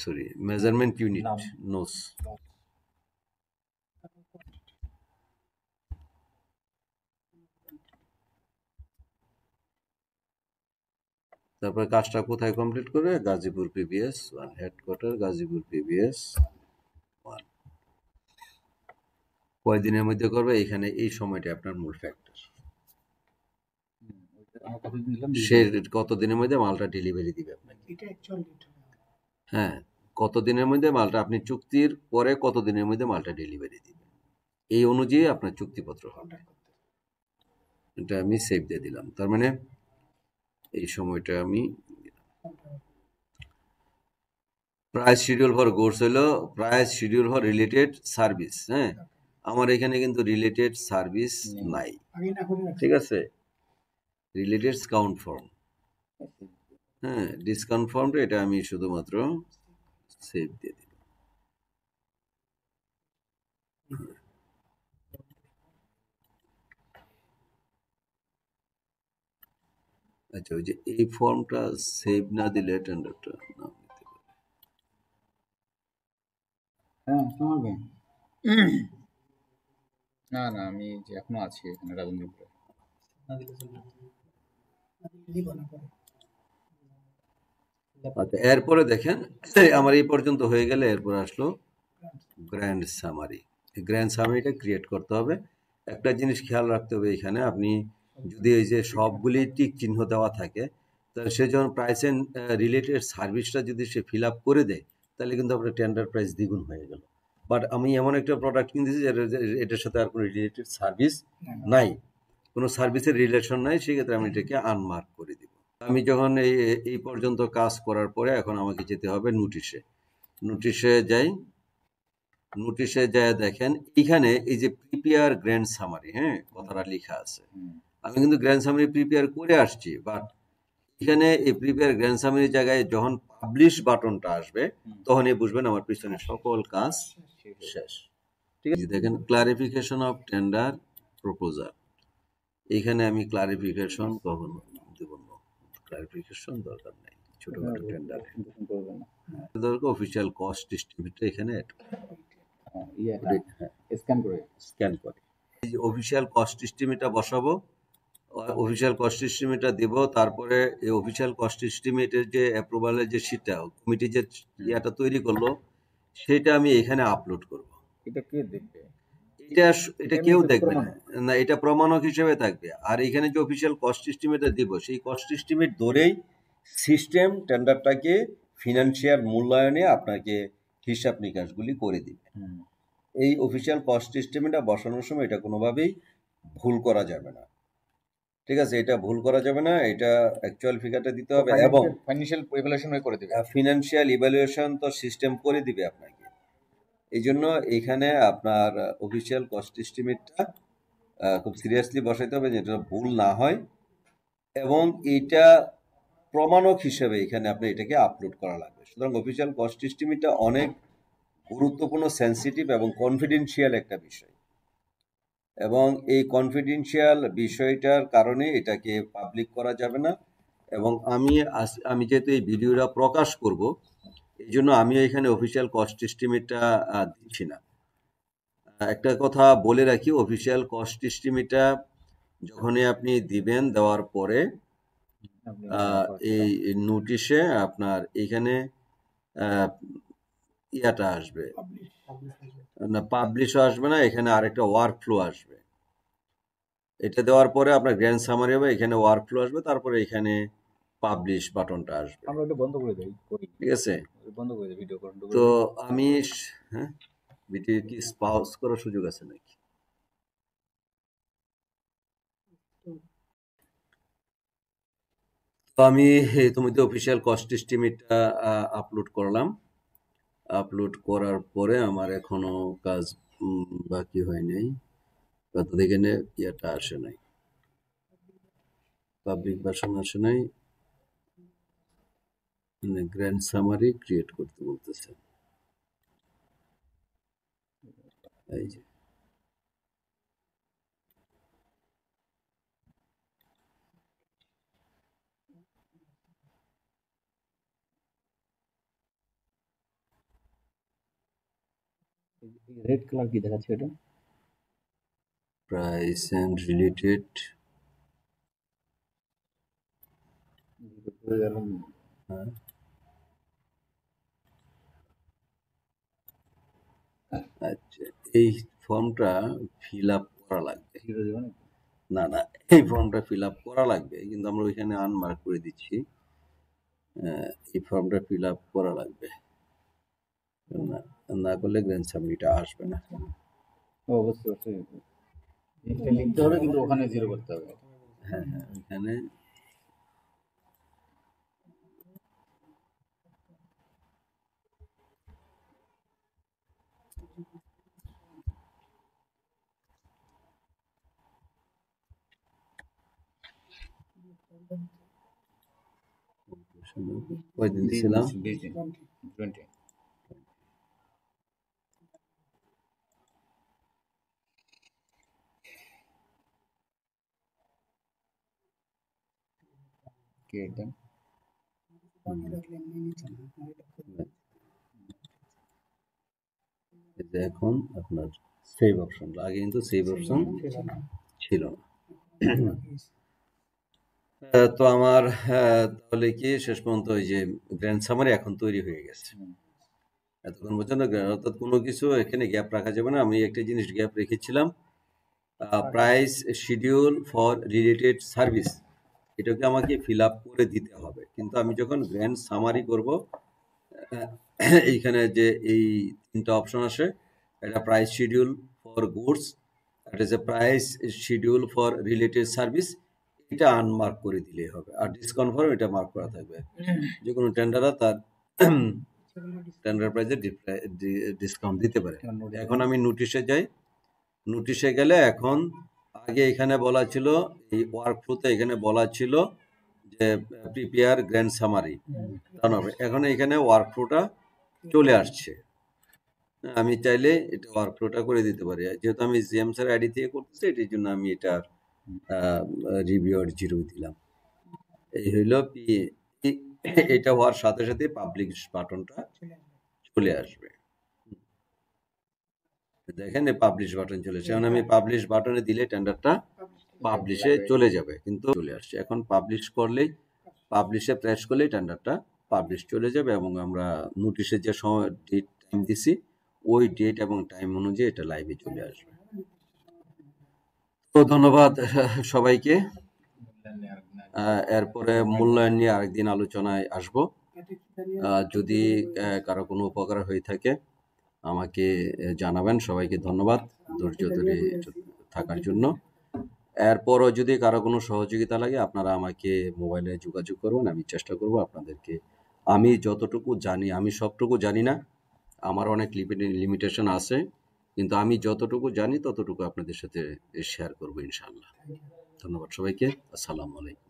সরি মেজারমেন্ট ইউনিট নাম। নোস, তারপরে কাজটা কোথায় কমপ্লিট করবে, Gazipur PBS 1 headquarter, Gazipur PBS 1। কয়দিনের মধ্যে করবে, এখানে এই সময়টা আপনার মূল ফ্যাক্টর। আমরা কতদিন দিলাম? সে কতদিনের মধ্যে মালটা ডেলিভারি দিবে আপনাকে, এটা অ্যাকচুয়াল ডেট হ্যাঁ কতদিনের মধ্যে মালটা, আপনি চুক্তির পরে কতদিনের মধ্যে মালটা ডেলিভারি দিবে, এই অনুযায়ী আপনার চুক্তিপত্র হবে। কন্ট্যাক্ট করতে এটা আমি সেভ দিয়ে দিলাম, তার মানে এই সময়টা আমি প্রাইস শিডিউল ফর গুডস হলো price schedule for related service. হ্যাঁ, আমার এখানে কিন্তু রিলেটেড সার্ভিস নাই, আগে না করে ঠিক আছে, রিলেটেড কাউন্ট ফর্ম, হ্যাঁ ডিসকাউন্ট ফর্মটা এটা আমি শুধুমাত্র সেভ দিয়ে দিই। আচ্ছা, ওই যে এই ফর্মটা সেভ না দিলে টেন্ডারটা নাম দিতে পারে। হ্যাঁ, আসসালামু আলাইকুম। না না, আমি যে এখনো আছি এখানে রাজেন্দ্রপুরে। না দিলে চলবে না। দিব না পরে। আচ্ছা, এরপরে দেখেন আমার এই পর্যন্ত হয়ে গেলে এরপর আসলো গ্র্যান্ড সামারি। গ্র্যান্ড সামারিটা ক্রিয়েট করতে হবে। একটা জিনিস খেয়াল রাখতে হবে, এখানে আপনি যদি এই যে সবগুলি টিক চিহ্ন দেওয়া থাকে, তাহলে সে যখন প্রাইস এন্ড রিলেটেড সার্ভিসটা যদি সে ফিল আপ করে দেয়, তাহলে কিন্তু আপনার টেন্ডার প্রাইস দ্বিগুণ হয়ে গেল। বাট আমি এমন একটা প্রোডাক্ট কিনতেছি এটার সাথে আর কোনো রিলেটেড সার্ভিস নাই, কোনো সার্ভিসের রিলেশন নাই, সেক্ষেত্রে আমি এটাকে আনমার্ক করে দিব। আমি যখন এই পর্যন্ত কাজ করার পরে এখন আমাকে যেতে হবে নোটিশে যাই। নোটিশে যায় দেখেন এখানে এই যে প্রিপেয়ার গ্র্যান্ড সামারি, হ্যাঁ কথাটা লেখা আছে। আমি কিন্তু গ্র্যান্ড সামারি প্রিপেয়ার করে আসছি, বাট এখানে এই প্রিপেয়ার গ্র্যান্ড সামারির জায়গায় যখন পাবলিশ বাটনটা আসবে তখনই বুঝবেন আমার পিছনে সকল কাজ শেষ। ঠিক আছে, দেখেন ক্লারিফিকেশন অফ টেন্ডার প্রপোজাল, এখানে আমি ক্লারিফিকেশন কখনো দেব না, ক্লারিফিকেশন দরকার নেই, ছোটখাটো টেন্ডার দরকার। অফিসিয়াল কস্ট এস্টিমেটটা এখানে স্ক্যান করে এই যে অফিসিয়াল কস্ট এস্টিমেটটা বসাবো, অফিসিয়াল কস্ট এস্টিমেটটা দেব। তারপরে এই অফিসিয়াল কস্ট এস্টিমেটের যে অ্যাপ্রুভালের যে শিটটা কমিটি যে ইয়াটা তৈরি করলো, সেটা আমি এখানে আপলোড করব। এটা কে দেখবে? এটা কেউ দেখবে না, না এটা প্রমাণক হিসেবে থাকবে। আর এখানে যে অফিসিয়াল কস্ট এস্টিমেটটা দিব, সেই কস্ট এস্টিমেট ধরেই সিস্টেম টেন্ডারটাকে ফিনান্সিয়াল মূল্যায়নে আপনাকে হিসাব নিকাশগুলি করে দিবে। এই অফিসিয়াল কস্ট এস্টিমেটটা বসানোর সময় এটা কোনোভাবেই ভুল করা যাবে না, ঠিক আছে, এটা ভুল করা যাবে না, এটা অ্যাকচুয়াল ফিগারটা দিতে হবে এবং ফাইন্যান্সিয়াল ইভালুয়েশন করে দেবে। ফিনান্সিয়াল ইভ্যালুয়েশন তো সিস্টেম করে দিবে আপনাকে। এই জন্য এখানে আপনার অফিসিয়াল কস্ট এস্টিমেটটা খুব সিরিয়াসলি বসাইতে হবে, যেটা ভুল না হয়, এবং এটা প্রমাণক হিসেবে এখানে আপনি এটাকে আপলোড করা লাগবে। সুতরাং অফিসিয়াল কস্ট এস্টিমেটটা অনেক গুরুত্বপূর্ণ, সেন্সিটিভ এবং কনফিডেন্সিয়াল একটা বিষয়, এবং এই কনফিডেন্সিয়াল বিষয়টার কারণে এটাকে পাবলিক করা যাবে না। এবং আমি যেহেতু এই ভিডিওটা প্রকাশ করব, এই জন্য আমিও এখানে অফিসিয়াল কস্ট এস্টিমেটটা দিচ্ছি না। একটা কথা বলে রাখি, অফিসিয়াল কস্ট এস্টিমেটটা যখনই আপনি দিবেন, দেওয়ার পরে এই নোটিশে আপনার এখানে ইয়াটা আসবে না, পাবলিশও আসবে না, এখানে আরেকটা ওয়ার্ক ফ্লো আসবে। এটা দেওয়ার পরে আপনার গ্র্যান্ড সামারি হবে, এখানে ওয়ার্ক ফ্লো আসবে, তারপরে এখানে পাবলিশ বাটনটা আসবে। আমরা এটা বন্ধ করে দেই, ঠিক আছে, বন্ধ করে দেই ভিডিও করুন। তো আমি হ্যাঁ ভিডিও কি পাউজ করার সুযোগ আছে নাকি? তো আমি ইতিমধ্যে অফিসিয়াল কস্ট এস্টিমেটটা আপলোড করলাম। আপলোড করার পরে আমার এখনো কাজ বাকি হয় নাই, অর্থাৎ এখানে ইয়েটা আসে নাই, পাবলিক ভার্সন আসে নাই, গ্র্যান্ড সামারি ক্রিয়েট করতে বলতেছে। এই যে রেড কালার কি দেখাচ্ছে এটা? প্রাইস অ্যান্ড রিলেটেড আচ্ছা, এই ফর্মটা ফিল আপ করা লাগবে। জিরো দেবেন? না না, এই ফর্মটা ফিল আপ করা লাগবে, কিন্তু আমরা ওইখানে আনমার্ক করে দিচ্ছি। এই ফর্মটা ফিল আপ করা লাগবে, না না করলে গ্র্যান্ড সাবমিটটা আসবে না। অবশ্যই অবশ্যই এটা লিখতে হবে, কিন্তু ওখানে জিরো করতে হবে। হ্যাঁ হ্যাঁ, ওইখানে কয়দিন দিয়েছিলাম? 20 ক্রিয়েট দেন। এই যে এখন আপনার সেভ অপশন, আগে কিন্তু সেভ অপশন ছিল না। তো আমার তাহলে কি শেষ পর্যন্ত ওই যে গ্র্যান্ড সামারি এখন তৈরি হয়ে গেছে। এতক্ষণ পর্যন্ত অর্থাৎ কোনো কিছু এখানে গ্যাপ রাখা যাবে না। আমি একটা জিনিস গ্যাপ রেখেছিলাম, price schedule for related service, এটাকে আমাকে ফিল আপ করে দিতে হবে। কিন্তু আমি যখন গ্র্যান্ড সামারি করব, এইখানে যে এই তিনটা অপশন আসে, এটা প্রাইস শিডিউল ফর গুডস, এটা যে price schedule for related service, এটা আনমার্ক করে দিলেই হবে। আর ডিসকনফার্ম এটা মার্ক করা থাকবে। যে কোনো টেন্ডাররা তার টেন্ডার প্রাইসে ডিসকাউন্ট দিতে পারে। এখন আমি নোটিশে যাই। নোটিশে গেলে এখন আগে এখানে বলা ছিল, এই ওয়ার্ক ফ্লোতে এখানে বলা ছিল যে প্রিপেয়ার গ্র্যান্ড সামারি, এখন এখানে ওয়ার্ক ফ্লোটা চলে আসছে। আমি চাইলে এটা ওয়ার্ক ফ্লোটা করে দিতে পারি। যেহেতু আমি জিএম স্যার আইডি থেকে করতেছি, এটির জন্য আমি এটার রিভিউ আর 0 দিলাম। এই হইল এটা হওয়ার সাথে সাথে পাবলিশ বাটনটা চলে আসবে। দেখেন পাবলিশ বাটন চলেছে। এখন আমি পাবলিশ বাটনে দিলে টেন্ডারটা পাবলিশে চলে যাবে, কিন্তু চলে আসছে। এখন পাবলিশ করলেই, পাবলিশে প্রেস করলেই টেন্ডারটা পাবলিশ চলে যাবে, এবং আমরা নোটিশে যে সময় ডেট টাইম দিছি ওই ডেট এবং টাইম অনুযায়ী এটা লাইভে চলে আসবে। তো ধন্যবাদ সবাইকে। এরপরে মূল্যায়ন নিয়ে আরেকদিন আলোচনায় আসব। যদি কারো কোনো উপকার হয়ে থাকে আমাকে জানাবেন। সবাইকে ধন্যবাদ ধৈর্য ধরে থাকার জন্য। এরপরও যদি কারো কোনো সহযোগিতা লাগে আপনারা আমাকে মোবাইলে যোগাযোগ করবেন, আমি চেষ্টা করব আপনাদেরকে। আমি যতটুকু জানি, আমি সবটুকু জানি না, আমার অনেক লিমিটেশন আছে, কিন্তু আমি যতটুকু জানি ততটুকু আপনাদের সাথে শেয়ার করব ইনশাআল্লাহ। ধন্যবাদ সবাইকে। আসসালামু আলাইকুম।